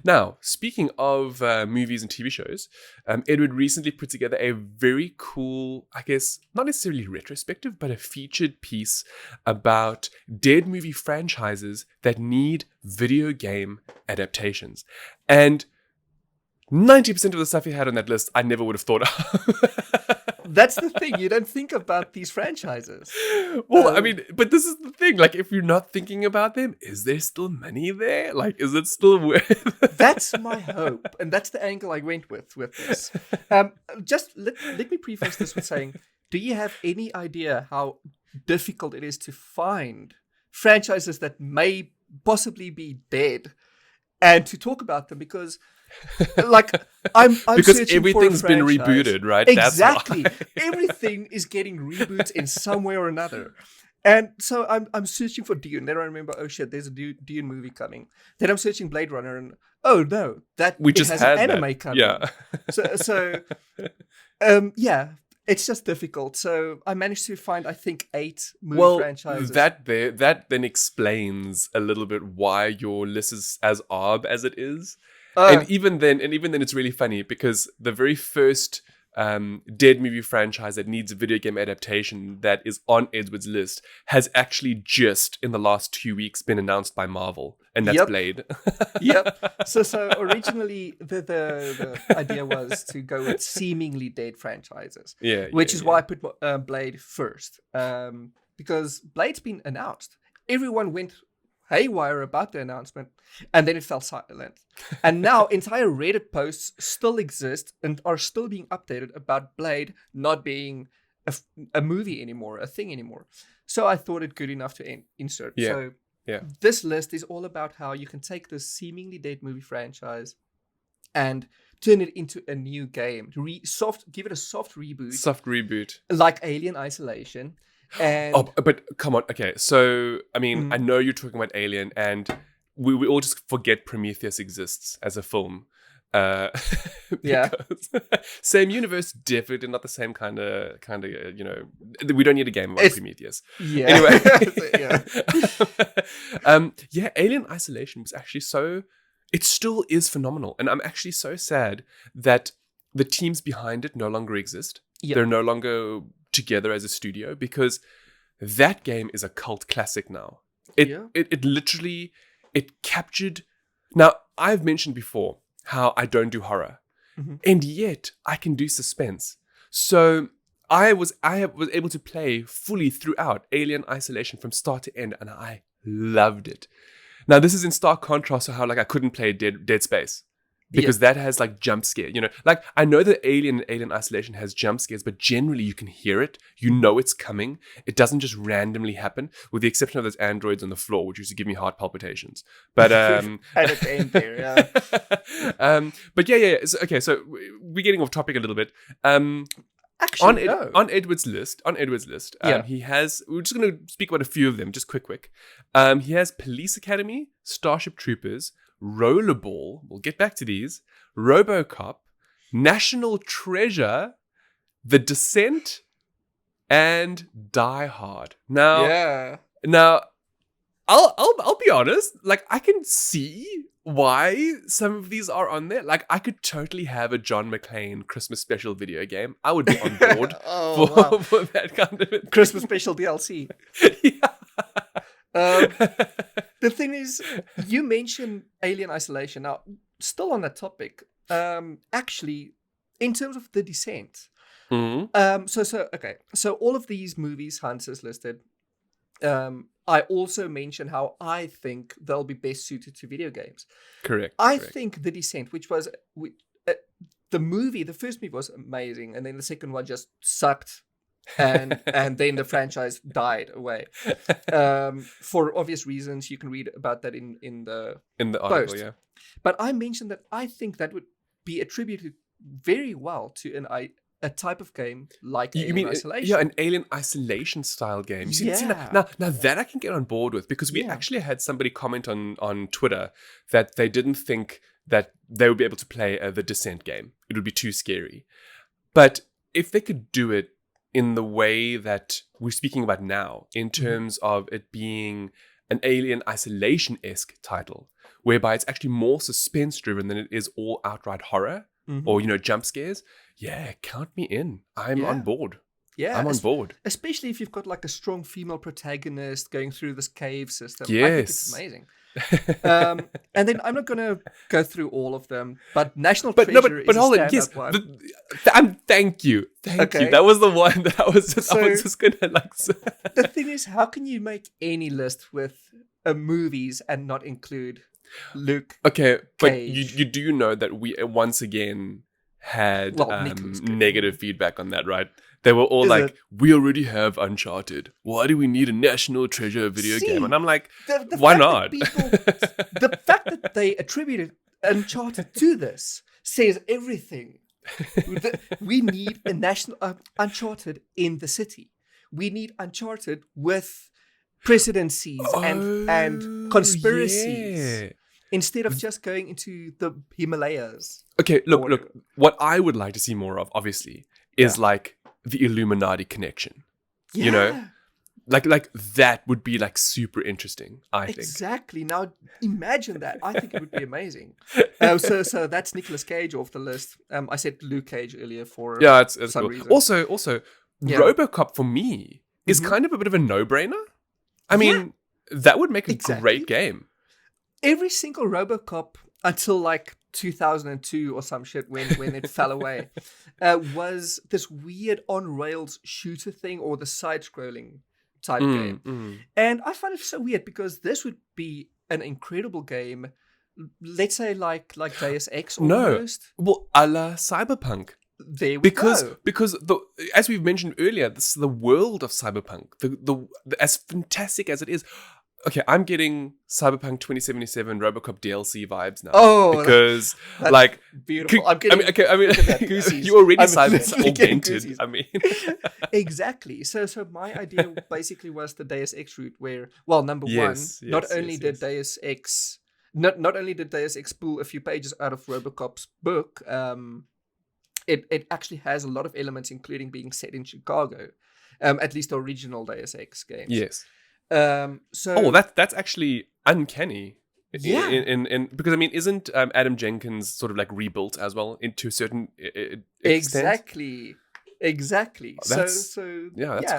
Now, speaking of movies and TV shows, Edward recently put together a very cool, I guess, not necessarily retrospective, but a featured piece about dead movie franchises that need video game adaptations. And 90% of the stuff he had on that list, I never would have thought of. That's the thing. You don't think about these franchises. Well, I mean, but this is the thing. Like, if you're not thinking about them, is there still money there? Like, is it still worth? That's my hope. And that's the angle I went with this. Just let me preface this with saying, do you have any idea how difficult it is to find franchises that may possibly be dead and to talk about them? Because like I'm because searching everything's for a been franchise. rebooted, right? Exactly. That's why. Everything is getting reboots in some way or another. And so I'm searching for Dune. Then I remember, oh shit, there's a Dune movie coming. Then I'm searching Blade Runner, and oh no, that We just has had an anime that. coming. Yeah. Yeah, it's just difficult. So I managed to find, I think, 8 movie franchises. that then explains a little bit why your list is as arb as it is. And even then, it's really funny because the very first dead movie franchise that needs a video game adaptation that is on Edward's list has actually just in the last 2 weeks been announced by Marvel, and that's Blade. Yep. So originally the idea was to go with seemingly dead franchises. Which is why I put Blade first. Because Blade's been announced. Everyone went haywire about the announcement, and then it fell silent. And now entire Reddit posts still exist and are still being updated about Blade not being a movie anymore, a thing anymore. So I thought it good enough to insert. So this list is all about how you can take this seemingly dead movie franchise and turn it into a new game. Give it a soft reboot. Like Alien Isolation. And but come on. Okay, so, I mean, I know you're talking about Alien, and we all just forget Prometheus exists as a film. Same universe, definitely not the same kind of, we don't need a game about Prometheus. Yeah. Anyway. Alien Isolation was actually it still is phenomenal. And I'm actually so sad that the teams behind it no longer exist. Yep. They're no longer together as a studio, because that game is a cult classic now. It literally captured. Now, I've mentioned before how I don't do horror, and yet I can do suspense. So I was able to play fully throughout Alien Isolation from start to end, and I loved it. Now, this is in stark contrast to how I couldn't play Dead Space. Because that has jump scare, I know that Alien Isolation has jump scares, but generally you can hear it. You know it's coming. It doesn't just randomly happen, with the exception of those androids on the floor, which used to give me heart palpitations. But and at the end there, but okay, so we're getting off topic a little bit. Actually, on Edward's list, he has. We're just going to speak about a few of them, just quick. He has Police Academy, Starship Troopers, Rollerball, we'll get back to these, RoboCop, National Treasure, The Descent, and Die Hard. Now, I'll be honest, I can see why some of these are on there. I could totally have a John McClane Christmas special video game. I would be on board for that kind of Christmas special DLC. The thing is, you mentioned Alien Isolation. Now, still on that topic, actually, in terms of The Descent, so all of these movies Hans has listed, I also mentioned how I think they'll be best suited to video games. Correct. I think The Descent, which was the first movie was amazing, and then the second one just sucked. and then the franchise died away for obvious reasons. You can read about that in the article post. But I mentioned that I think that would be attributed very well to a type of game like Alien Isolation. An Alien Isolation style game. You see now that I can get on board with, because we actually had somebody comment on Twitter that they didn't think that they would be able to play the Descent game. It would be too scary. But if they could do it in the way that we're speaking about now, in terms of it being an Alien Isolation-esque title, whereby it's actually more suspense driven than it is all outright horror or, jump scares, count me in. I'm on board. Yeah, I'm on board. Especially if you've got like a strong female protagonist going through this cave system. Yes. I think it's amazing. And then I'm not going to go through all of them, but National Treasure is a standout one. Thank you. Thank you. That was the one that I was just going to like... The thing is, how can you make any list with movies and not include Luke Okay, Cage? but you do know that we once again had negative feedback on that, right? They were all we already have Uncharted. Why do we need a National Treasure video game? And I'm like, why not? The fact that they attributed Uncharted to this says everything. We need a national Uncharted in the city. We need Uncharted with presidencies and conspiracies instead of just going into the Himalayas. Okay, look. What I would like to see more of, obviously, is like the Illuminati connection. Yeah. You know? Like that would be like super interesting, I think. Exactly. Now imagine that. I think it would be amazing. So that's Nicolas Cage off the list. I said Luke Cage earlier for it's some cool. reason. Also, RoboCop for me is kind of a bit of a no-brainer. I mean, that would make a great game. Every single RoboCop until like 2002 or some shit when it fell away was this weird on-rails shooter thing or the side-scrolling type game. And I find it so weird because this would be an incredible game, let's say like Deus Ex almost. No, well, a la Cyberpunk. There we go. Because as we've mentioned earlier, this is the world of Cyberpunk. The as fantastic as it is. Okay, I'm getting Cyberpunk 2077 RoboCop DLC vibes now. Oh, because that's like beautiful. you already Cyberpunk. I mean, exactly. So my idea basically was the Deus Ex route, where number one, not only did Deus Ex pull a few pages out of RoboCop's book, it actually has a lot of elements, including being set in Chicago, at least the original Deus Ex games. Yes. So that's actually uncanny. In because I mean, isn't Adam Jenkins sort of like rebuilt as well into a certain extent? Exactly. That's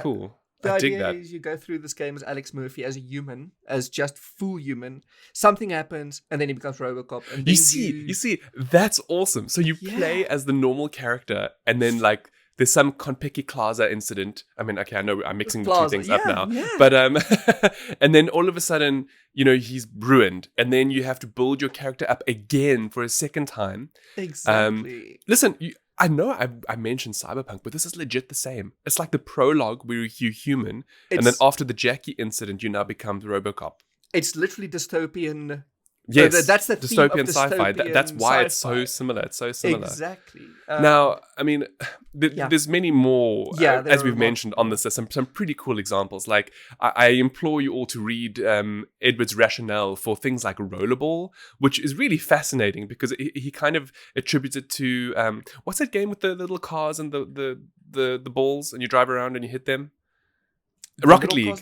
cool. The I dig idea that. is you go through this game as Alex Murphy, as a human, as just full human. Something happens, and then he becomes RoboCop. And you see, that's awesome. So you play as the normal character, and then like there's some Konpeki Plaza incident. I mean, okay, I know I'm mixing the two things up now. Yeah. But and then all of a sudden, he's ruined. And then you have to build your character up again for a second time. Exactly. Listen, I know I mentioned Cyberpunk, but this is legit the same. It's like the prologue where you're human. And then after the Jackie incident, you now become RoboCop. It's literally dystopian. Yes, so that's the dystopian sci-fi. That's why it's so similar. It's so similar. Exactly. Now, I mean, there's many more, as we've mentioned on this. There's some pretty cool examples. Like, I implore you all to read Edward's rationale for things like Rollerball, which is really fascinating because he kind of attributes it to, what's that game with the little cars and the balls and you drive around and you hit them? Rocket League.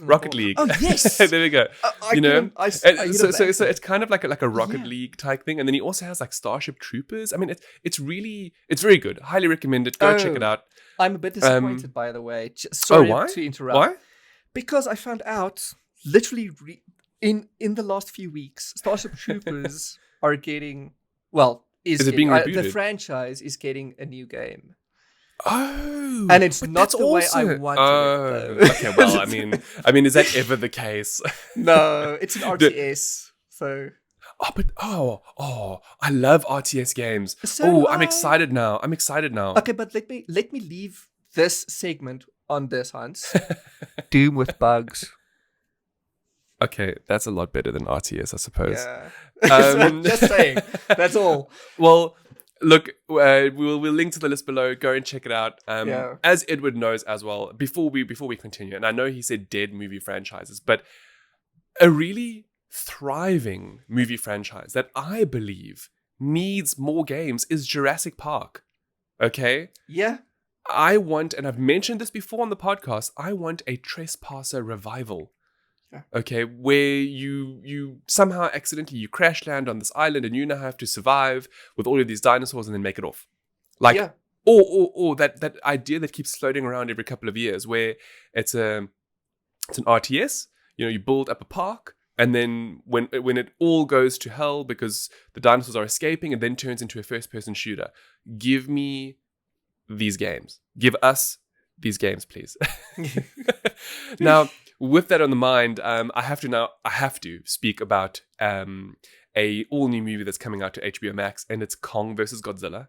Oh yes, there we go. So it's kind of like a Rocket League type thing, and then he also has like Starship Troopers. I mean, it's very good. Highly recommend it. Go check it out. I'm a bit disappointed, by the way. Sorry to interrupt. Why? Because I found out literally in the last few weeks, Starship Troopers are getting is it being rebooted? The franchise is getting a new game. Oh, and it's not the way I wanted it, though. Okay, well, I mean, is that ever the case? No, it's an RTS, so. I love RTS games. So I'm excited now. Okay, but let me leave this segment on this, Hans. Doom with bugs. Okay, that's a lot better than RTS, I suppose. Yeah. Just saying. That's all. Well. Look, we'll link to the list below. Go and check it out. As Edward knows as well, before we continue, and I know he said dead movie franchises, but a really thriving movie franchise that I believe needs more games is Jurassic Park. Okay? Yeah. I want, and I've mentioned this before on the podcast, I want a Trespasser revival. Yeah. Okay, where you somehow accidentally you crash land on this island and you now have to survive with all of these dinosaurs and then make it off. Like, Yeah. or that idea that keeps floating around every couple of years, where it's an RTS. You build up a park, and then when it all goes to hell because the dinosaurs are escaping, and then turns into a first-person shooter. Give me these games. Give us these games, please. Now, with that on the mind, I have to speak about a all new movie that's coming out to HBO Max, and it's Kong versus Godzilla.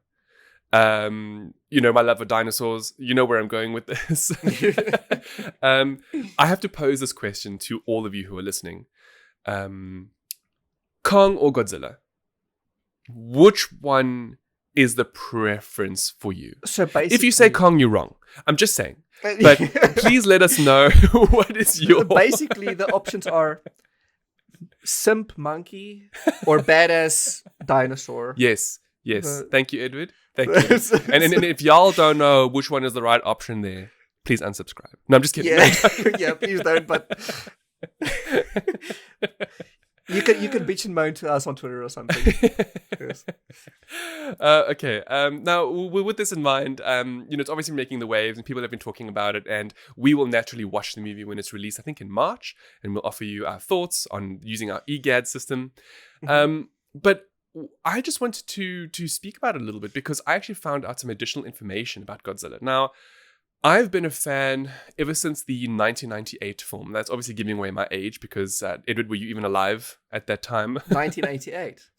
My love for dinosaurs. You know where I'm going with this. I have to pose this question to all of you who are listening. Kong or Godzilla? Which one is the preference for you? So basically, if you say Kong, you're wrong. I'm just saying. But please let us know what is your... Basically, the options are simp monkey or badass dinosaur. Yes. Thank you, Edward. Thank you. And if y'all don't know which one is the right option there, please unsubscribe. No, I'm just kidding. Yeah, please don't. But you can bitch and moan to us on Twitter or something. Yes. Okay. Now, with this in mind, it's obviously making the waves, and people have been talking about it, and we will naturally watch the movie when it's released. I think in March, and we'll offer you our thoughts on using our EGAD system. But I just wanted to speak about it a little bit because I actually found out some additional information about Godzilla. Now, I've been a fan ever since the 1998 film. That's obviously giving away my age because, Edward, were you even alive at that time? 1988.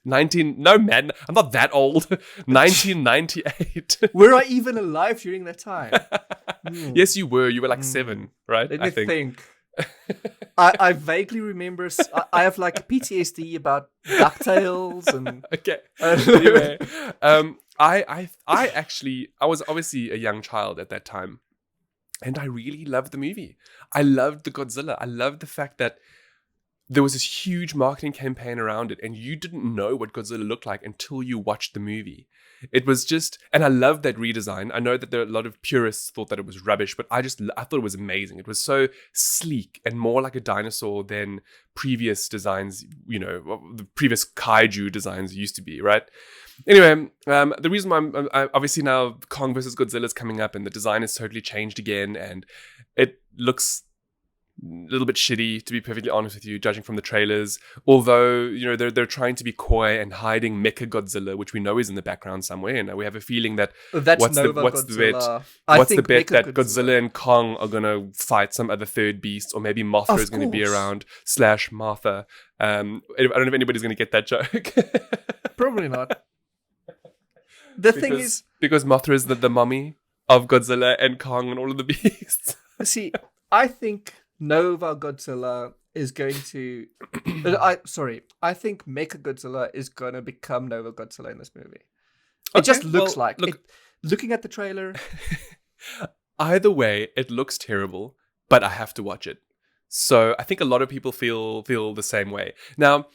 No, man, I'm not that old. 1998. Were I even alive during that time? Yes, you were. You were like 7, right? Let me think. I vaguely remember. I have like PTSD about DuckTales and. Okay. Anyway, I was obviously a young child at that time, and I really loved the movie. I loved the Godzilla. I loved the fact that there was this huge marketing campaign around it, and you didn't know what Godzilla looked like until you watched the movie. It was just, and I loved that redesign. I know that there are a lot of purists thought that it was rubbish, but I thought it was amazing. It was so sleek and more like a dinosaur than previous designs, the previous kaiju designs used to be, right? Anyway, the reason why I'm obviously now Kong versus Godzilla is coming up, and the design has totally changed again, and it looks a little bit shitty, to be perfectly honest with you, judging from the trailers. Although, they're trying to be coy and hiding Mecha Godzilla, which we know is in the background somewhere. And we have a feeling that what's the bet that Godzilla and Kong are gonna fight some other third beast, or maybe Mothra is gonna be around / Martha. I don't know if anybody's gonna get that joke. Probably not. Thing is, because Mothra is the mummy of Godzilla and Kong and all of the beasts. See, I think Nova Godzilla is going to... I think Mecha Godzilla is going to become Nova Godzilla in this movie. It just looks looking at the trailer... Either way, it looks terrible, but I have to watch it. So I think a lot of people feel the same way. Now,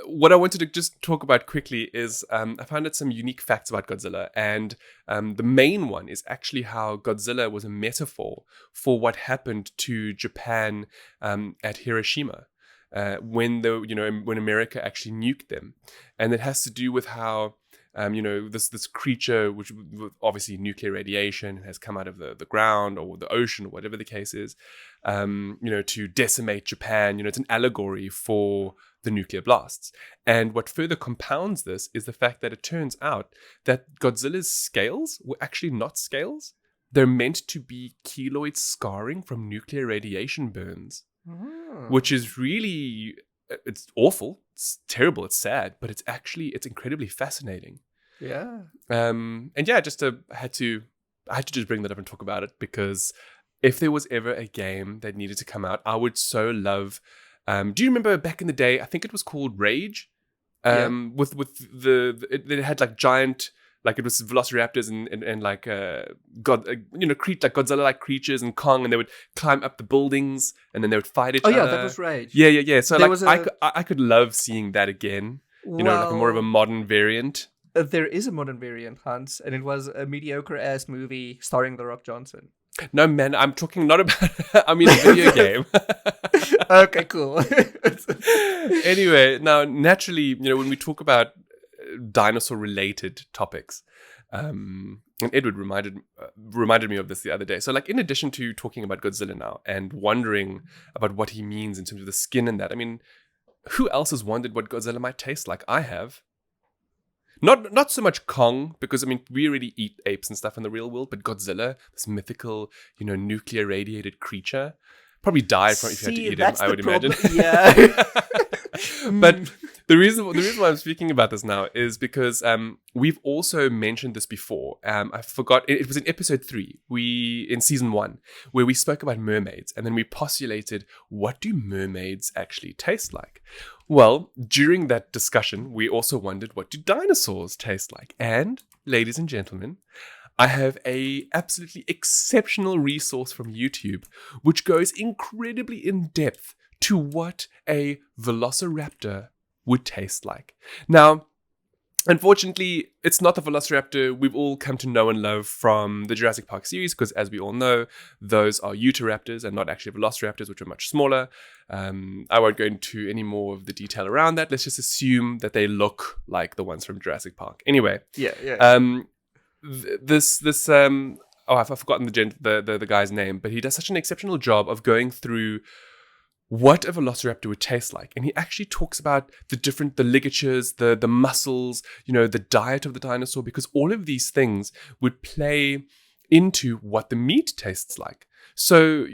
what I wanted to just talk about quickly is I found out some unique facts about Godzilla. And the main one is actually how Godzilla was a metaphor for what happened to Japan at Hiroshima when America actually nuked them. And it has to do with how this creature, which with obviously nuclear radiation, has come out of the ground or the ocean or whatever the case is, to decimate Japan. It's an allegory for the nuclear blasts. And what further compounds this is the fact that it turns out that Godzilla's scales were actually not scales. They're meant to be keloid scarring from nuclear radiation burns, which is really, it's awful. It's terrible. It's sad, but it's incredibly fascinating. Yeah. And yeah, I had to just bring that up and talk about it, because if there was ever a game that needed to come out, I would so love. Do you remember back in the day? I think it was called Rage. With it had like giant, like it was velociraptors and like like Godzilla-like creatures and Kong, and they would climb up the buildings and then they would fight each other. Oh yeah, that was Rage. Yeah. So I could love seeing that again. Like a more of a modern variant. There is a modern variant, Hans, and it was a mediocre ass movie starring The Rock Johnson. No, man, I'm talking not about, I mean, a video game. Okay, cool. Anyway, now, naturally, when we talk about dinosaur-related topics, and Edward reminded me of this the other day. So, like, in addition to talking about Godzilla now and wondering about what he means in terms of the skin and that, I mean, who else has wondered what Godzilla might taste like? I have. Not so much Kong, because, I mean, we already eat apes and stuff in the real world, but Godzilla, this mythical, nuclear radiated creature, probably died from if you had to eat him, I would imagine. Yeah. But the reason why I'm speaking about this now is because we've also mentioned this before. I forgot, it was in episode 3, in season 1, where we spoke about mermaids, and then we postulated, what do mermaids actually taste like? Well, during that discussion, we also wondered, what do dinosaurs taste like? And, ladies and gentlemen, I have a absolutely exceptional resource from YouTube, which goes incredibly in depth to what a velociraptor would taste like. Now, unfortunately, it's not the velociraptor we've all come to know and love from the Jurassic Park series, because as we all know, those are Utahraptors and not actually velociraptors, which are much smaller. I won't go into any more of the detail around that. Let's just assume that they look like the ones from Jurassic Park. Anyway. Yeah. I've forgotten the guy's name, but he does such an exceptional job of going through what a velociraptor would taste like. And he actually talks about the ligatures, the muscles, the diet of the dinosaur, because all of these things would play into what the meat tastes like. So,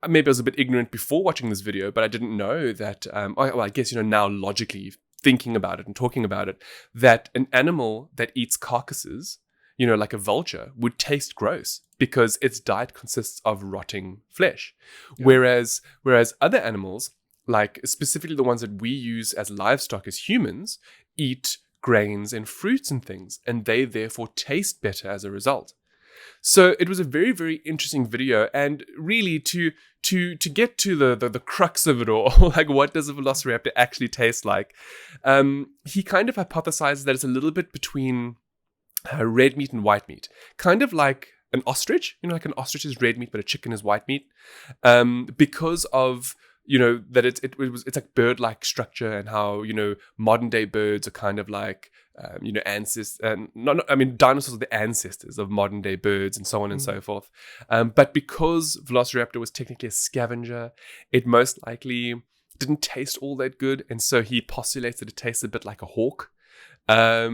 maybe I was a bit ignorant before watching this video, but I didn't know that, I guess, now logically thinking about it and talking about it, that an animal that eats carcasses, like a vulture, would taste gross because its diet consists of rotting flesh. Yeah. Whereas other animals, like specifically the ones that we use as livestock as humans, eat grains and fruits and things, and they therefore taste better as a result. So it was a very, very interesting video, and really to get to the crux of it all, like what does a velociraptor actually taste like? He kind of hypothesizes that it's a little bit between red meat and white meat, kind of like an ostrich. Like an ostrich is red meat, but a chicken is white meat, because of that it's like bird-like structure, and how modern day birds are kind of like ancestors, and dinosaurs are the ancestors of modern day birds, and so on and so forth. But because Velociraptor was technically a scavenger, it most likely didn't taste all that good, and so he postulates that it tastes a bit like a hawk. So a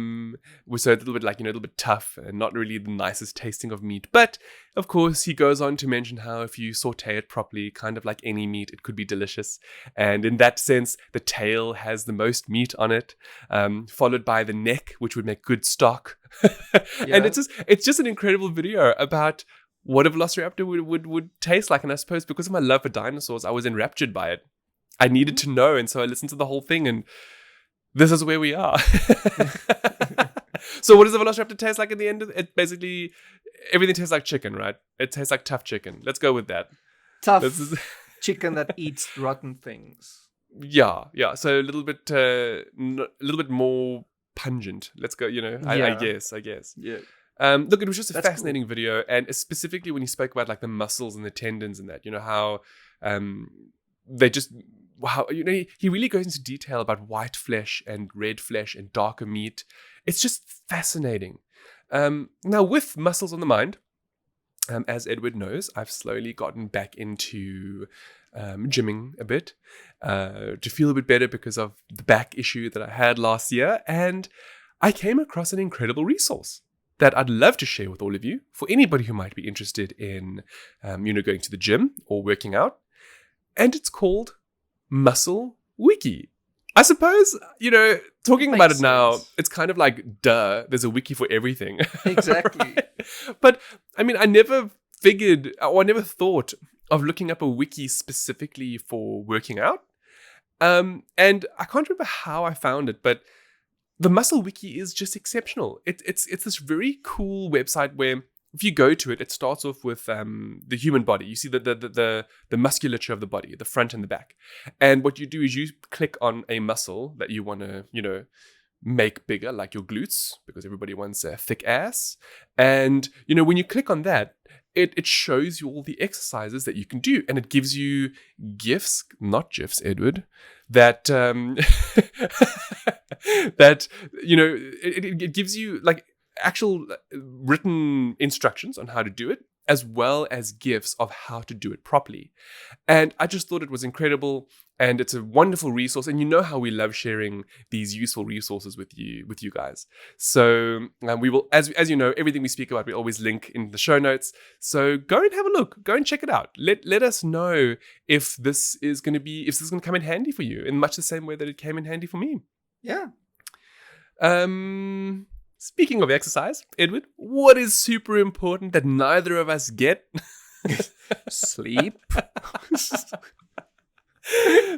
little bit like, a little bit tough and not really the nicest tasting of meat. But of course, he goes on to mention how if you saute it properly, kind of like any meat, it could be delicious. And in that sense, the tail has the most meat on it, followed by the neck, which would make good stock. Yeah. And it's just an incredible video about what a velociraptor would taste like. And I suppose because of my love for dinosaurs, I was enraptured by it. I needed to know, and so I listened to the whole thing, and this is where we are. So what does a velociraptor taste like at the end? It basically, everything tastes like chicken, right? It tastes like tough chicken. Let's go with that. Tough chicken that eats rotten things. Yeah. So a little bit more pungent. Let's go, I guess. Yeah. Look, it was just a fascinating video, and specifically when he spoke about like the muscles and the tendons and that, how they just... Wow, he really goes into detail about white flesh and red flesh and darker meat. It's just fascinating. Now, with muscles on the mind, as Edward knows, I've slowly gotten back into gymming a bit to feel a bit better because of the back issue that I had last year. And I came across an incredible resource that I'd love to share with all of you, for anybody who might be interested in, going to the gym or working out. And it's called Muscle Wiki. I suppose, talking about it now, it's kind of like, duh, there's a wiki for everything. Exactly. Right? But, I never figured, or I never thought of looking up a wiki specifically for working out. And I can't remember how I found it, but the Muscle Wiki is just exceptional. It's this very cool website where, if you go to it, it starts off with the human body. You see the musculature of the body, the front and the back. And what you do is you click on a muscle that you want to, make bigger, like your glutes, because everybody wants a thick ass. And, when you click on that, it shows you all the exercises that you can do, and it gives you GIFs, not GIFs, Edward, that that it gives you like actual written instructions on how to do it, as well as GIFs of how to do it properly. And I just thought it was incredible, and it's a wonderful resource. And you know how we love sharing these useful resources with you guys. So we will, as you know, everything we speak about, we always link in the show notes. So go and have a look. Go and check it out. Let us know if this is going to come in handy for you in much the same way that it came in handy for me. Yeah. Speaking of exercise, Edward, what is super important that neither of us get? Sleep.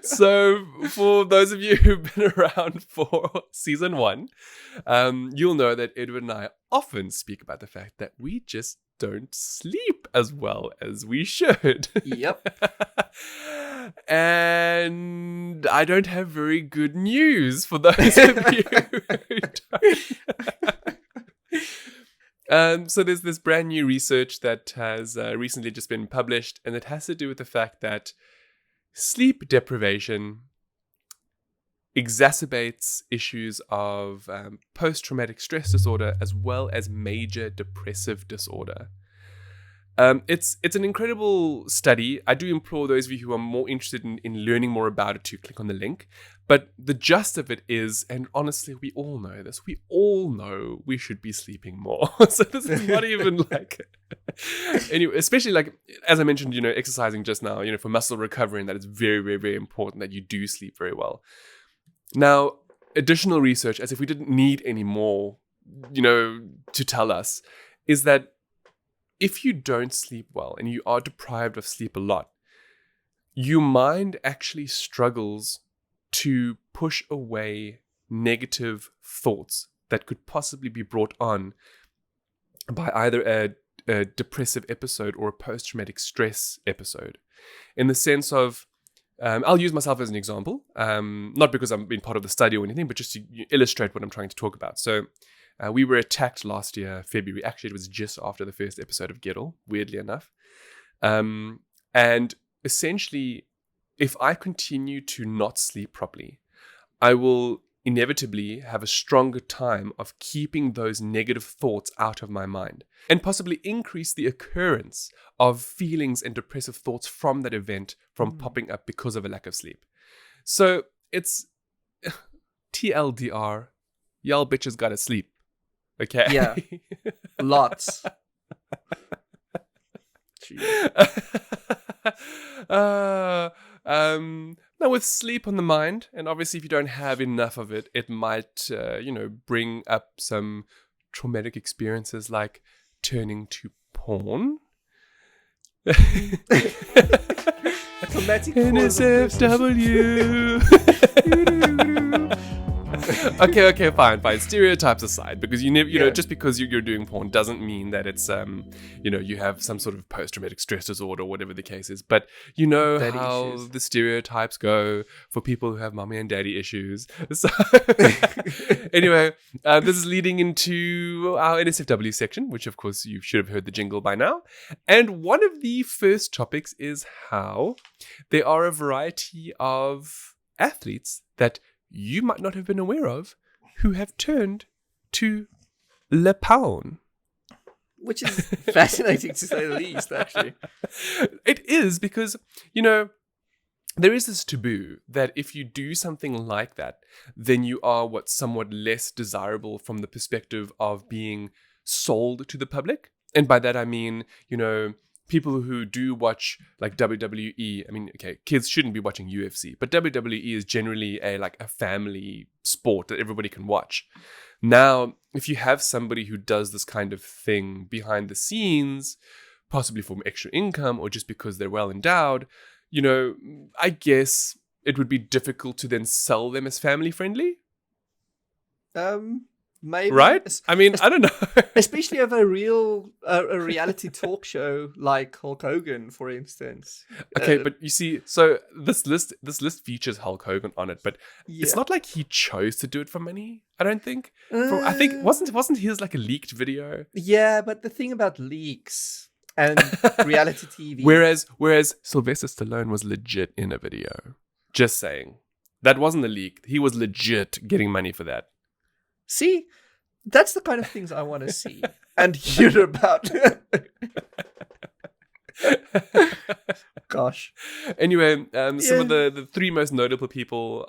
So, for those of you who've been around for season 1, you'll know that Edward and I often speak about the fact that we just don't sleep as well as we should. Yep. And I don't have very good news for those of you who don't. So there's this brand new research that has recently just been published, and it has to do with the fact that sleep deprivation exacerbates issues of post-traumatic stress disorder as well as major depressive disorder. It's an incredible study. I do implore those of you who are more interested in learning more about it to click on the link. But the gist of it is, and honestly, we all know this, we all know we should be sleeping more. So this is not even like... Anyway, especially like, as I mentioned, exercising just now, for muscle recovery, and that it's very, very, very important that you do sleep very well. Now, additional research, as if we didn't need any more, to tell us, is that if you don't sleep well and you are deprived of sleep a lot, your mind actually struggles to push away negative thoughts that could possibly be brought on by either a depressive episode or a post-traumatic stress episode. In the sense of, I'll use myself as an example, not because I've been part of the study or anything, but just to illustrate what I'm trying to talk about. So we were attacked last year, February. Actually, it was just after the first episode of GETL, weirdly enough. And essentially, if I continue to not sleep properly, I will inevitably have a stronger time of keeping those negative thoughts out of my mind, and possibly increase the occurrence of feelings and depressive thoughts from that event from popping up because of a lack of sleep. So it's TLDR, y'all bitches gotta sleep. Okay? Yeah. Lots. Now, with sleep on the mind, and obviously if you don't have enough of it, it might, bring up some traumatic experiences like turning to porn. NSFW. Okay, fine. Stereotypes aside, because just because you're doing porn doesn't mean that it's you have some sort of post-traumatic stress disorder or whatever the case is. But daddy how issues. The stereotypes go for people who have mommy and daddy issues. So anyway, this is leading into our NSFW section, which of course you should have heard the jingle by now. And one of the first topics is how there are a variety of athletes that you might not have been aware of who have turned to le porn. Which is fascinating to say the least, actually. It is because, there is this taboo that if you do something like that, then you are somewhat less desirable from the perspective of being sold to the public. And by that I mean, people who do watch like WWE, kids shouldn't be watching UFC, but WWE is generally a family sport that everybody can watch. Now, if you have somebody who does this kind of thing behind the scenes, possibly for extra income or just because they're well endowed, I guess it would be difficult to then sell them as family friendly. Maybe. Right? I don't know. Especially of a reality talk show like Hulk Hogan, for instance. Okay, but you see, so this list features Hulk Hogan on it, but it's not like he chose to do it for money, I don't think. I think wasn't his like a leaked video? Yeah, but the thing about leaks, and reality TV. Whereas Sylvester Stallone was legit in a video. Just saying. That wasn't a leak. He was legit getting money for that. See, that's the kind of things I want to see and hear about. Gosh. Anyway, some of the three most notable people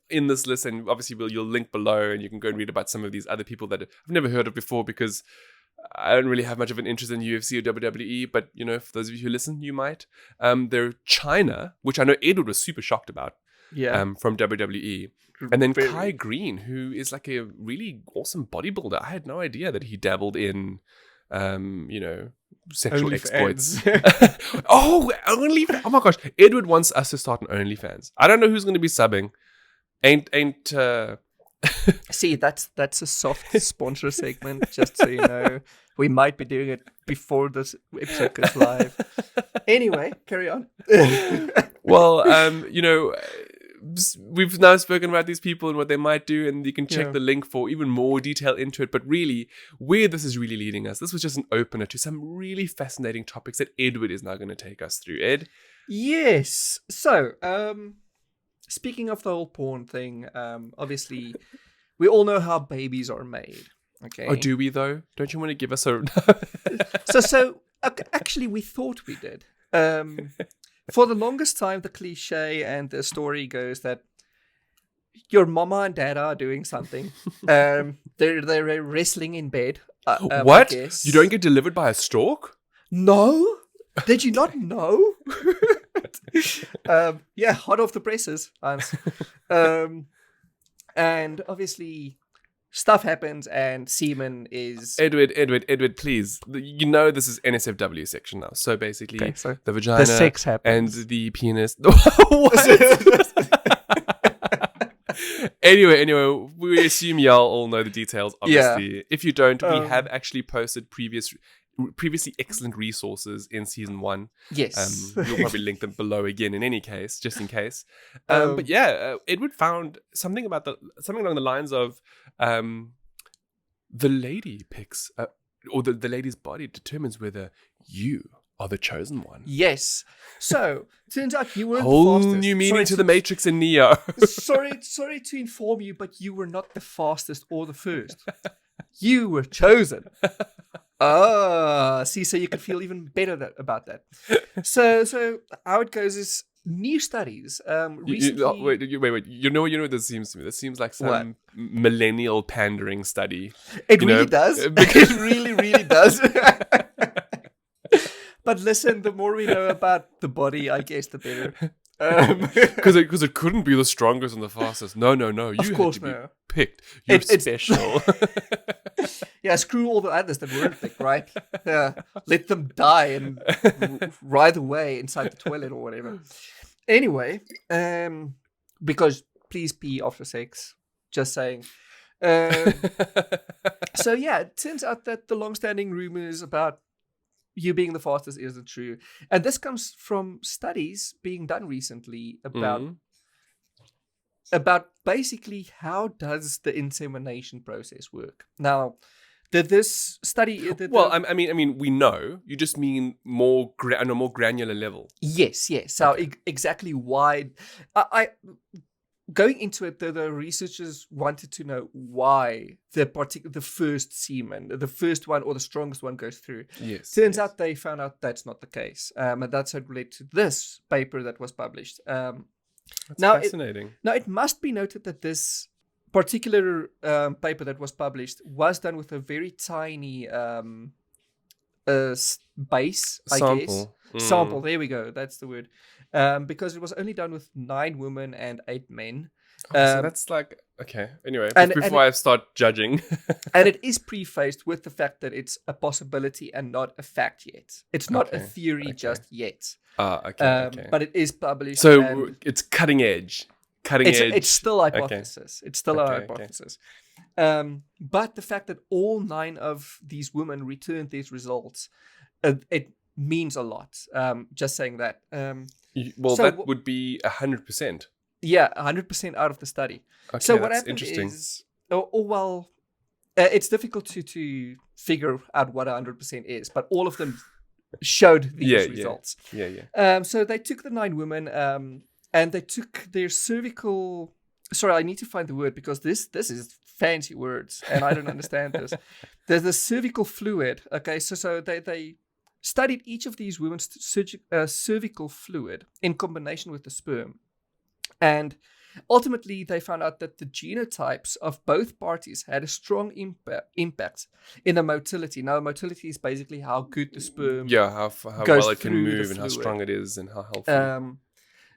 in this list, and obviously you'll link below, and you can go and read about some of these other people that I've never heard of before, because I don't really have much of an interest in UFC or WWE, but for those of you who listen, you might. They're China, which I know Edward was super shocked about. Yeah. From WWE. And then Kai Green, who is like a really awesome bodybuilder. I had no idea that he dabbled in sexual exploits. Oh my gosh. Edward wants us to start an OnlyFans. I don't know who's going to be subbing. See, that's a soft sponsor segment, just so you know. We might be doing it before this episode goes live. Anyway, carry on. Well, we've now spoken about these people and what they might do, and you can check the link for even more detail into it. But really, where this is really leading us, this was just an opener to some really fascinating topics that Edward is now going to take us through. Ed? Yes. So, speaking of the whole porn thing, obviously, we all know how babies are made. Okay. Oh, do we though? Don't you want to give us a... So actually, we thought we did. For the longest time, the cliche and the story goes that your mama and dad are doing something. They're wrestling in bed. What? You don't get delivered by a stork? No? Did you not know? Yeah, hot off the presses, Hans. And obviously, stuff happens and semen is... Edward, please. This is NSFW section now. So basically, the vagina the sex happens. And the penis... What? Anyway, we assume y'all all know the details, obviously. Yeah. If you don't, we have actually posted previously excellent resources in season 1. Yes. We'll probably link them below again in any case, just in case. But yeah, Edward found something along the lines of the lady picks, or the lady's body determines whether you are the chosen one. Yes. So, turns out you were whole the fastest. New meaning to the Matrix and Neo. sorry to inform you, but you were not the fastest or the first. You were chosen. See, so you could feel even better about that. So how it goes is new studies. Recently... Wait. You know what this seems to me? This seems like some millennial pandering study. It really does. It really, really does. But listen, the more we know about the body, I guess, the better. Because it couldn't be the strongest and the fastest. No. You had to be picked. You're special. Yeah, screw all the others that weren't picked, right? Let them die and writhe away inside the toilet or whatever. Anyway, because please pee after sex. Just saying. So yeah, it turns out that the long-standing rumors about you being the fastest isn't true. And this comes from studies being done recently about basically how does the insemination process work. Now, did this study... I mean, we know. You just mean on a more granular level. Yes. So exactly why... Going into it, the researchers wanted to know why the first semen, the first one or the strongest one goes through. Yes. Turns out they found out that's not the case. And that's how it related to this paper that was published. That's fascinating. It must be noted that this particular paper that was published was done with a very tiny base, I guess. Sample, there we go. That's the word. Because it was only done with 9 women and 8 men. So that's like, okay. Anyway, before I start judging. And it is prefaced with the fact that it's a possibility and not a fact yet. It's not a theory just yet. Okay. But it is published. So it's cutting edge. It's still a hypothesis. It's still a hypothesis. But the fact that all 9 of these women returned these results, it means a lot. Just saying that. That would be 100%. Yeah, 100% out of the study. Okay, so what happened is, it's difficult to figure out what 100% is, but all of them showed these results. Yeah. So they took the 9 women and they took their cervical. Sorry, I need to find the word because this is fancy words and I don't understand this. There's the cervical fluid. Okay, so they studied each of these women's cervical fluid in combination with the sperm, and ultimately they found out that the genotypes of both parties had a strong impact in the motility. Now, motility is basically how good the sperm how goes well it can through move and how strong it is and how healthy.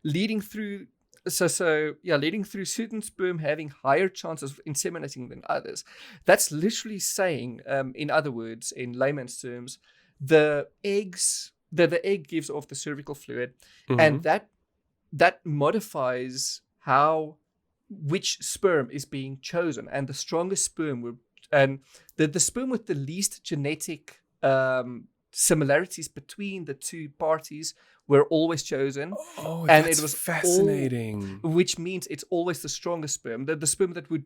Leading through certain sperm having higher chances of inseminating than others. That's literally saying, in other words, in layman's terms, the egg gives off the cervical fluid, and that modifies which sperm is being chosen, and the strongest sperm and the sperm with the least genetic similarities between the two parties were always chosen. Oh, and it was fascinating. Which means it's always the strongest sperm, the sperm that would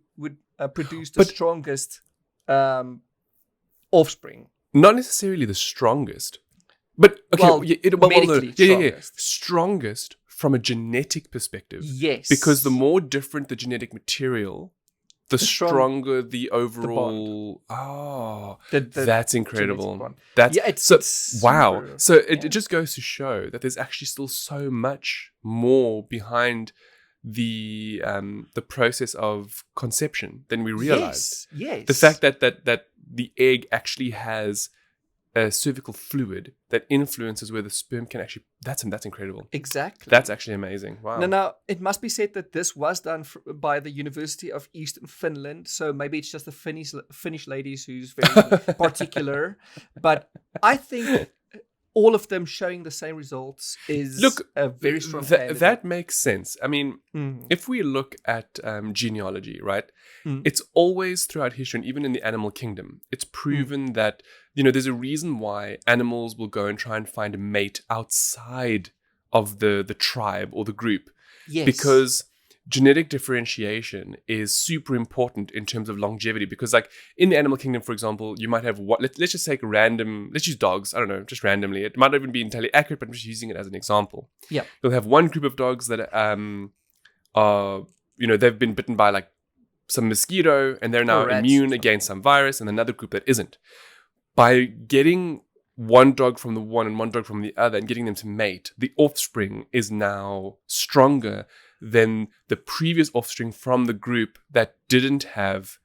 produce the strongest offspring. Not necessarily the strongest, but strongest from a genetic perspective. Yes, because the more different the genetic material, the stronger the overall. That's incredible. It's wow. So it just goes to show that there's actually still so much more behind the process of conception than we realize. Yes. The fact that the egg actually has a cervical fluid that influences where the sperm can actually. That's incredible. Exactly. That's actually amazing. Wow. Now, it must be said that this was done by the University of Eastern Finland, so maybe it's just the Finnish ladies who's very particular. But I think all of them showing the same results is a very strong candidate. That makes sense. I mean, if we look at genealogy, right? It's always throughout history, and even in the animal kingdom, it's proven that, there's a reason why animals will go and try and find a mate outside of the tribe or the group. Yes. Because genetic differentiation is super important in terms of longevity, because like in the animal kingdom, for example, you might have let's just take let's use dogs. I don't know, just randomly. It might not even be entirely accurate, but I'm just using it as an example. Yeah. You'll have one group of dogs that are, they've been bitten by like some mosquito and they're now immune against some virus, and another group that isn't. By getting one dog from the one and one dog from the other and getting them to mate, the offspring is now stronger than the previous offspring from the group that didn't have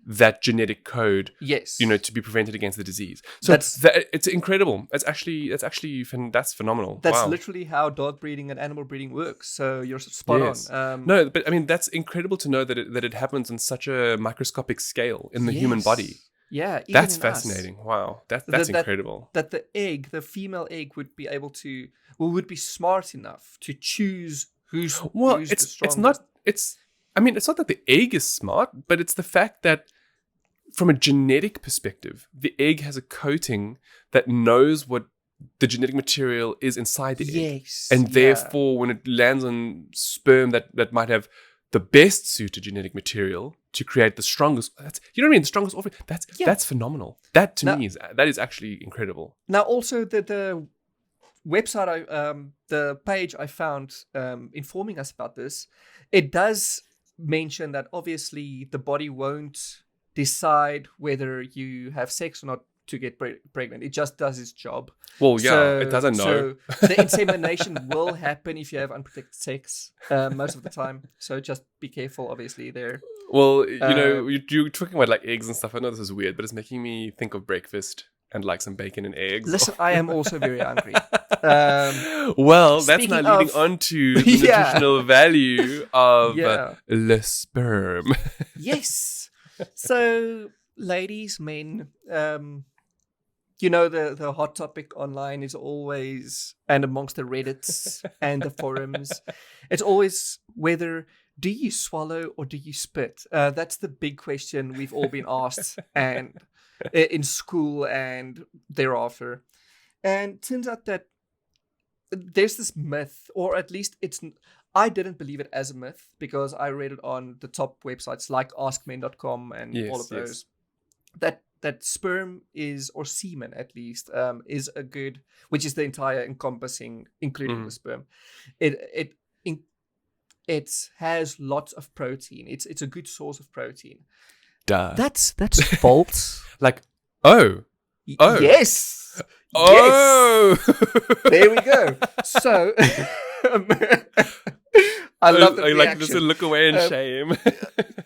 that genetic code, yes, to be prevented against the disease. So it's incredible. That's phenomenal. That's literally how dog breeding and animal breeding works. So you're spot on. No, but I mean, that's incredible to know that it happens on such a microscopic scale in the human body. Yeah, that's fascinating. Wow, that's incredible. That the female egg would be able to, would be smart enough to choose who's the strongest. It's not that the egg is smart, but it's the fact that from a genetic perspective, the egg has a coating that knows what the genetic material is inside the egg. Yes. And therefore, when it lands on sperm that might have the best suited genetic material to create the strongest, the strongest offspring. That's phenomenal. That to me is actually incredible. Now, also the website, the page I found informing us about this, it does mention that obviously the body won't decide whether you have sex or not to get pregnant. It just does its job. Well, it doesn't know. So the insemination will happen if you have unprotected sex most of the time. So just be careful, obviously, there. Well, you're talking about like eggs and stuff. I know this is weird, but it's making me think of breakfast and like some bacon and eggs. Listen, I am also very hungry. Well, that's now leading on to the nutritional value of le sperm. Yes. So, ladies, men, the hot topic online is always, and amongst the Reddits and the forums, it's always whether do you swallow or do you spit? That's the big question we've all been asked and in school and thereafter. And it turns out that there's this myth, or at least I didn't believe it as a myth because I read it on the top websites like askmen.com and all of those, that that sperm is, or semen at least, is a good, which is the entire encompassing, including the sperm. It has lots of protein. It's a good source of protein. Duh. That's false. Like, oh. Yes. Oh. Yes. There we go. So I love that. Like just a look away in shame.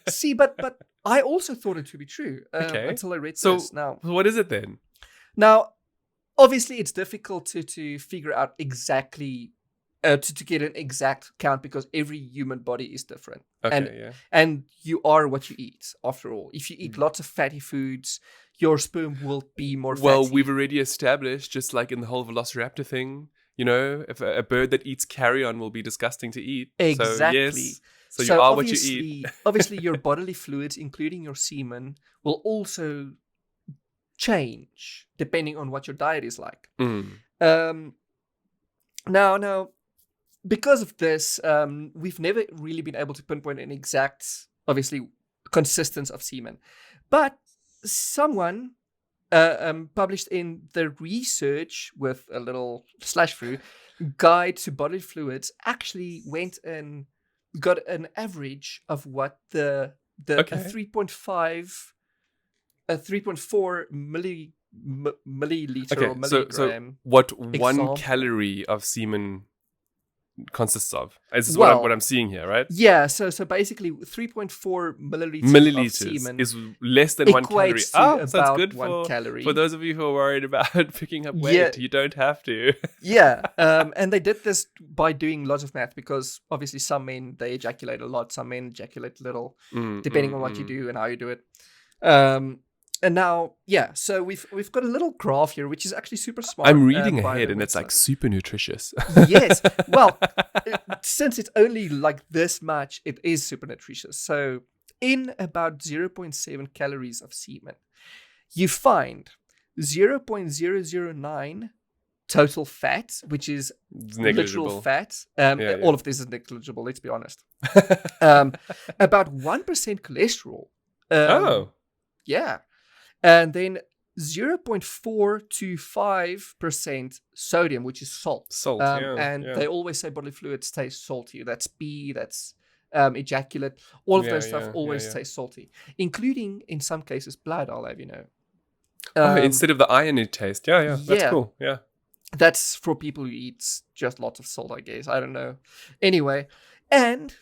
See, but I also thought it to be true until I read this. Now, what is it then? Now, obviously, it's difficult to figure out exactly to get an exact count because every human body is different. And you are what you eat, after all. If you eat lots of fatty foods, your sperm will be more fatty. Well, we've already established, just like in the whole Velociraptor thing, if a bird that eats carrion will be disgusting to eat. Exactly. So, yes. So you are what you eat. Obviously, your bodily fluids, including your semen, will also change depending on what your diet is like. Now, because of this, we've never really been able to pinpoint an exact, obviously, consistence of semen. But someone published in the research with a little slash through guide to bodily fluids actually went and got an average of what the 3.4 milliliter or milligram. So what one calorie of semen consists of. This is what I'm seeing here, right? Yeah, so basically 3.4 milliliters of semen is less than 1 calorie. So that's good 1 calorie. For those of you who are worried about picking up weight. Yeah. You don't have to. Yeah, and they did this by doing lots of math because obviously some men, they ejaculate a lot, some men ejaculate little, depending on what you do and how you do it. And now, so we've got a little graph here, which is actually super smart. I'm reading ahead, and it's like super nutritious. Yes. Well, since it's only like this much, it is super nutritious. So in about 0.7 calories of semen, you find 0.009 total fat, which is literal fat. All of this is negligible, let's be honest. About 1% cholesterol. Yeah. And then 0.425% sodium, which is salt. They always say bodily fluids taste salty. That's pee, that's ejaculate. All of those stuff always taste salty, including, in some cases, blood, I'll have you know. Instead of the iron it tastes. That's cool. Yeah. That's for people who eat just lots of salt, I guess. I don't know. Anyway, and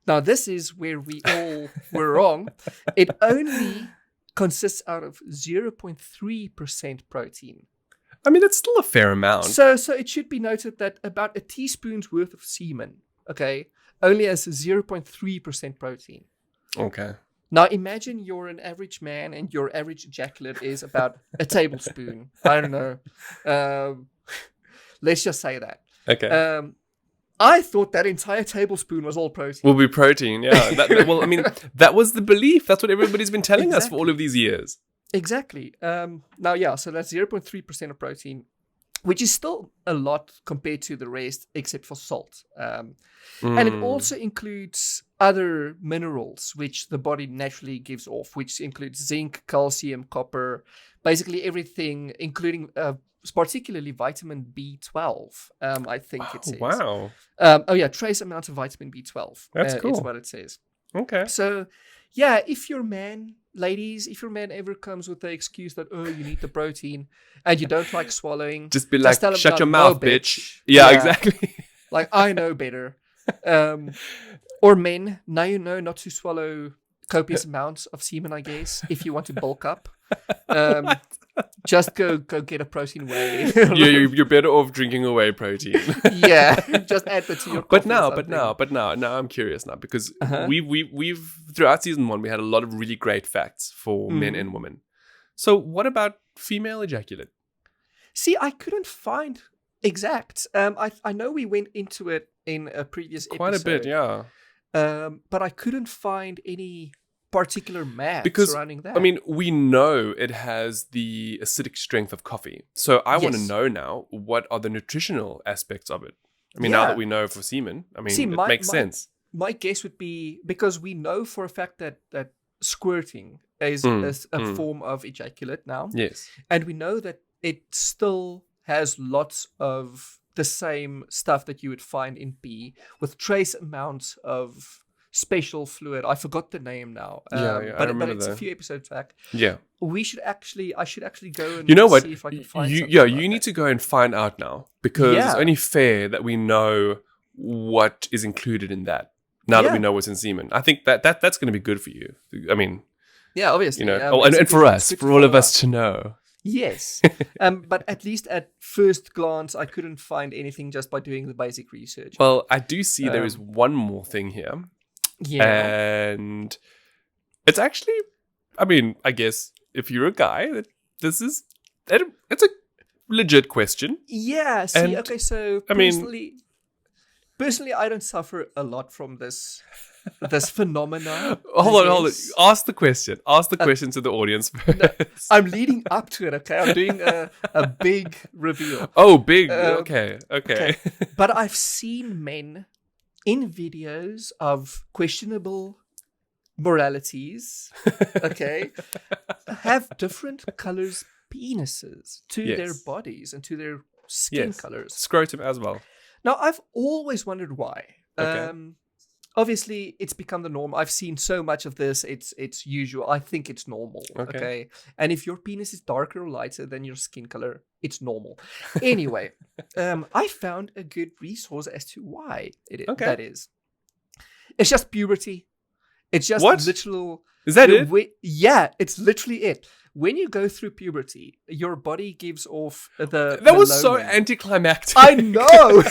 now this is where we all were wrong. It only consists out of 0.3% protein. I mean, that's still a fair amount. So it should be noted that about a teaspoon's worth of semen, only has 0.3% protein. Okay. Now imagine you're an average man and your average ejaculate is about a tablespoon. I don't know. Let's just say that. Okay. I thought that entire tablespoon was all protein. Will be protein, yeah. That was the belief. That's what everybody's been telling us for all of these years. Exactly. So that's 0.3% of protein, which is still a lot compared to the rest, except for salt. And it also includes other minerals, which the body naturally gives off, which includes zinc, calcium, copper, basically everything, including particularly vitamin B12, I think it says. Wow. Trace amounts of vitamin B12. That's cool. Is what it says. Okay. So, if your man, ladies, if your man ever comes with the excuse that, you need the protein and you don't like swallowing, just be like, shut your mouth, bitch. Yeah, exactly. Like, I know better. Or men, now you know not to swallow copious amounts of semen, I guess, if you want to bulk up. Just go get a protein whey. You're better off drinking a whey protein. Just add that to your coffee. But now I'm curious now because we've throughout season 1 we had a lot of really great facts for men and women. So what about female ejaculate? See, I couldn't find exact. I know we went into it in a previous episode. Quite a bit, yeah. But I couldn't find any particular math surrounding that. I mean, we know it has the acidic strength of coffee. So I want to know now, what are the nutritional aspects of it? I mean, now that we know for semen, I mean, it makes sense. My guess would be, because we know for a fact that squirting is a form of ejaculate now. Yes. And we know that it still has lots of the same stuff that you would find in pee, with trace amounts of special fluid. I forgot the name now. But it's a few episodes back. Yeah. I should actually go and see if I can find something. You need to go and find out now, because it's only fair that we know what is included in that. Now that we know what's in semen, I think that's going to be good for you. I mean, obviously, and for us, for all of us to know. Yes, but at least at first glance, I couldn't find anything just by doing the basic research. Well, I do see there is one more thing here. Yeah. And it's actually, I mean, I guess if you're a guy, it's a legit question. Yeah. See, okay, so personally, I don't suffer a lot from this phenomena. Hold on. Ask the question. Ask the question to the audience first. No, I'm leading up to it, okay? I'm doing a big reveal. Oh, big. Okay. But I've seen men in videos of questionable moralities, okay, have different colors penises to their bodies and to their skin colors. Scrotum as well. Now, I've always wondered why. Okay. Obviously, it's become the norm. I've seen so much of this. It's usual. I think it's normal. Okay. And if your penis is darker or lighter than your skin color, it's normal. Anyway, I found a good resource as to why that is. It's just puberty. It's just literal. Is that it? Yeah, it's literally it. When you go through puberty, your body gives off That was so anticlimactic. I know,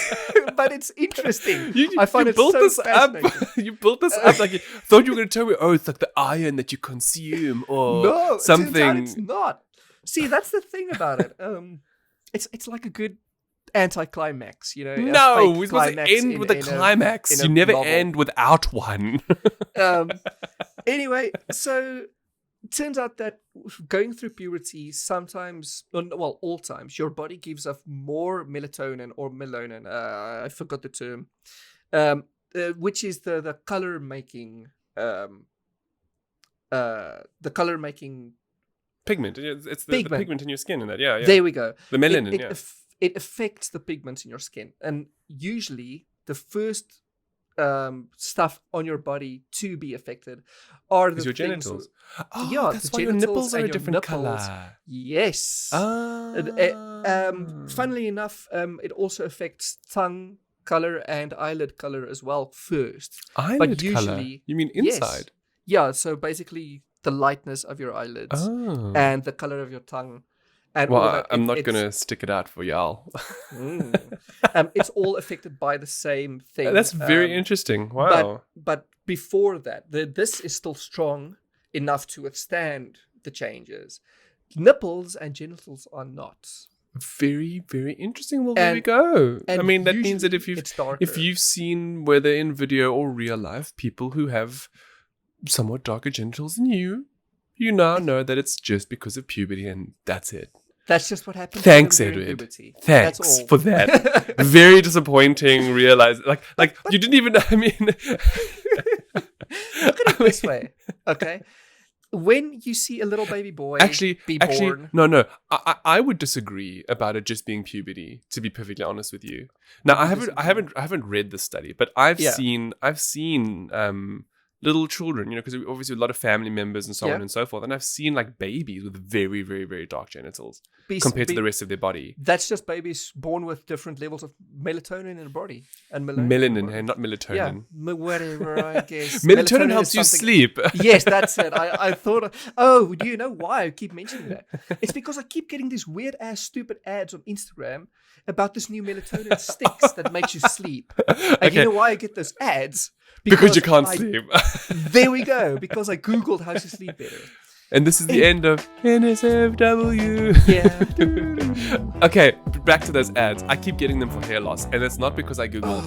but it's interesting. I find it so fascinating. You built this up like you thought you were going to tell me, it's like the iron that you consume or something. No, it's not. See, that's the thing about it. It's like a good anticlimax, you know. No, we're supposed to end with a climax. You never end without one. Anyway, so it turns out that going through puberty all times, your body gives off more melatonin or melanin. I forgot the term, which is the color making, pigment. It's the pigment in your skin in that. Yeah. There we go. The melanin. It affects the pigments in your skin, and usually the first stuff on your body to be affected are your genitals. That's why your nipples are a different color. Yes. Funnily enough, it also affects tongue color and eyelid color as well first. Eyelid color? You mean inside? Yes. Yeah, so basically the lightness of your eyelids and the color of your tongue. And I'm not going to stick it out for y'all. It's all affected by the same thing. That's very interesting. Wow. But before that, this is still strong enough to withstand the changes. Nipples and genitals are not. Very, very interesting. Well, there we go. I mean, that means that if you've seen, whether in video or real life, people who have somewhat darker genitals than you now know that it's just because of puberty, and that's it. That's just what happens. Thanks, Edward. Thanks for that. Very disappointing. Realize, like you didn't even. I mean, look at it this way, okay? When you see a little baby boy be born, no, I would disagree about it just being puberty. To be perfectly honest with you, now I haven't read the study, but I've seen little children, because obviously a lot of family members and so on and so forth. And I've seen like babies with very, very, very dark genitals compared to the rest of their body. That's just babies born with different levels of melatonin in the body. And melanin, not melatonin. Yeah, whatever, I guess. Melatonin helps you sleep. Yes, that's it. I thought, do you know why I keep mentioning that? It's because I keep getting these weird ass stupid ads on Instagram about this new melatonin sticks that makes you sleep. And you know why I get those ads? Because you can't sleep. There we go. Because I Googled how to sleep better. And this is the end of NSFW. Yeah. Okay, back to those ads. I keep getting them for hair loss, and it's not because I Googled.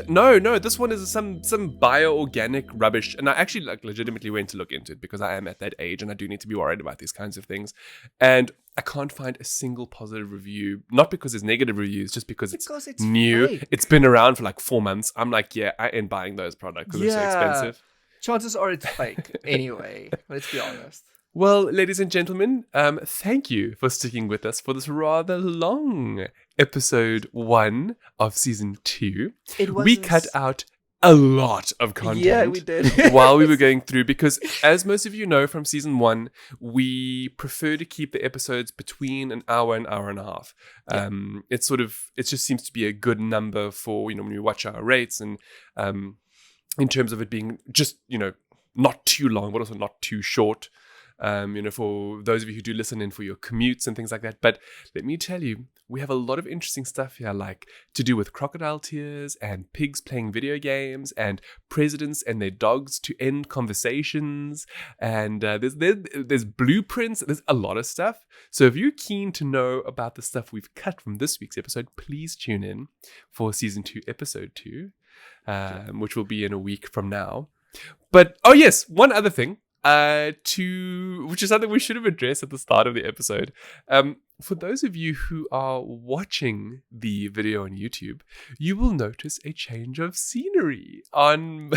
No. This one is some bio-organic rubbish, and I actually legitimately went to look into it because I am at that age, and I do need to be worried about these kinds of things. And I can't find a single positive review, not because there's negative reviews, just because it's new. Fake. It's been around for like 4 months. I'm like, I ain't buying those products because they're so expensive. Chances are it's fake anyway. Let's be honest. Well, ladies and gentlemen, thank you for sticking with us for this rather long episode 1 of season 2. We cut out a lot of content. Yeah, we did. while we were going through, because as most of you know from season 1, we prefer to keep the episodes between an hour and a half. It just seems to be a good number for, when we watch our rates, and in terms of it being just, not too long, but also not too short. For those of you who do listen in for your commutes and things like that. But let me tell you, we have a lot of interesting stuff here, like to do with crocodile tears and pigs playing video games and presidents and their dogs to end conversations. And there's blueprints. There's a lot of stuff. So if you're keen to know about the stuff we've cut from this week's episode, please tune in for season 2, episode 2, which will be in a week from now. But, oh yes, one other thing. Which is something we should have addressed at the start of the episode. For those of you who are watching the video on YouTube, you will notice a change of scenery on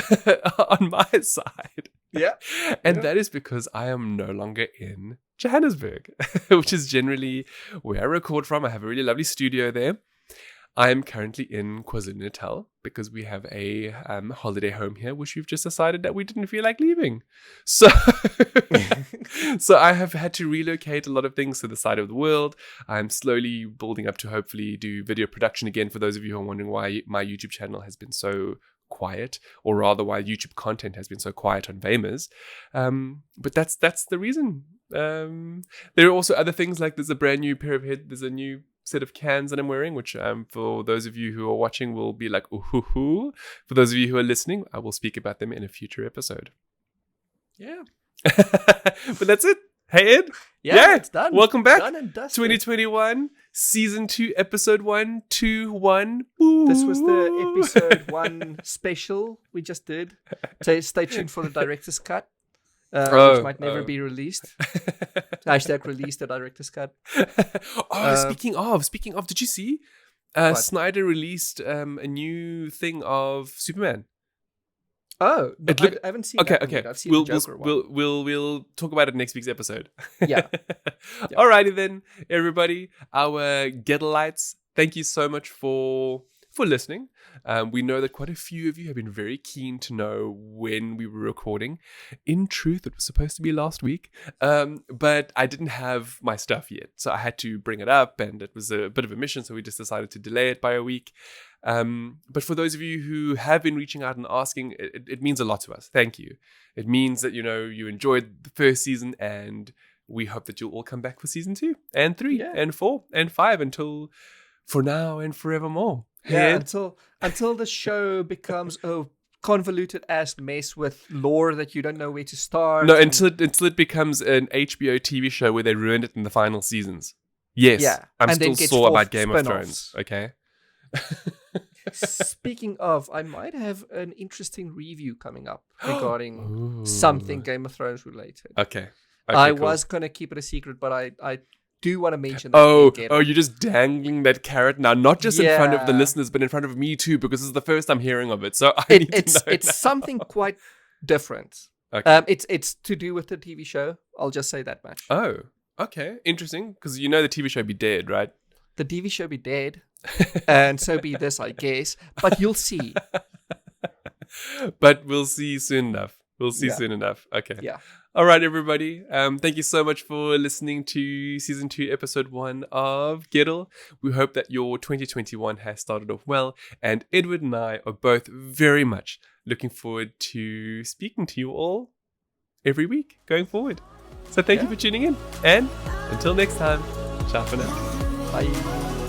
my side. Yeah. And that is because I am no longer in Johannesburg, which is generally where I record from. I have a really lovely studio there. I am currently in KwaZulu-Natal because we have a holiday home here, which we've just decided that we didn't feel like leaving. So, so I have had to relocate a lot of things to the side of the world. I'm slowly building up to hopefully do video production again. For those of you who are wondering why my YouTube channel has been so quiet, or rather why YouTube content has been so quiet on Vamers. But that's the reason. There are also other things, like there's a brand new pair of there's a new set of cans that I'm wearing, which for those of you who are watching will be like, ooh hoo hoo. For those of you who are listening, I will speak about them in a future episode. Yeah. But that's it. Hey Ed. Yeah, it's done. Welcome back. Done and dusted. 2021, season 2, episode 1, 2, 1. Woo. This was the episode 1 special we just did. So stay tuned for the director's cut. Which might never be released. Hashtag release the director's cut. Speaking of, did you see? Snyder released a new thing of Superman. Oh, I haven't seen that yet. I've seen the Joker one. We'll talk about it next week's episode. Yeah. Alrighty then, everybody. Our GETLites, thank you so much for listening. We know that quite a few of you have been very keen to know when we were recording. In truth, it was supposed to be last week, but I didn't have my stuff yet, so I had to bring it up, and it was a bit of a mission, so we just decided to delay it by a week. But for those of you who have been reaching out and asking, it means a lot to us. Thank you. It means that, you enjoyed the first season, and we hope that you'll all come back for season 2 and 3 and 4 and 5 until for now and forevermore. Yeah, until the show becomes a convoluted ass mess with lore that you don't know where to start. No, until it becomes an HBO TV show where they ruined it in the final seasons. Yes, yeah. I'm still sore about Game of Thrones. Okay. Speaking of, I might have an interesting review coming up regarding something Game of Thrones related. Okay. I was gonna keep it a secret, but I do want to mention that. You're just dangling that carrot now, not just in front of the listeners, but in front of me too, because this is the first I'm hearing of it. So I need to know. It's something quite different. Okay. It's to do with the TV show. I'll just say that much. Oh, okay, interesting. Because the TV show be dead, right? The TV show be dead, and so be this, I guess. But you'll see. But we'll see soon enough. Soon enough. Okay. Yeah. All right, everybody. Thank you so much for listening to Season 2, Episode 1 of GETL. We hope that your 2021 has started off well. And Edward and I are both very much looking forward to speaking to you all every week going forward. So thank you for tuning in. And until next time, ciao for now. Bye.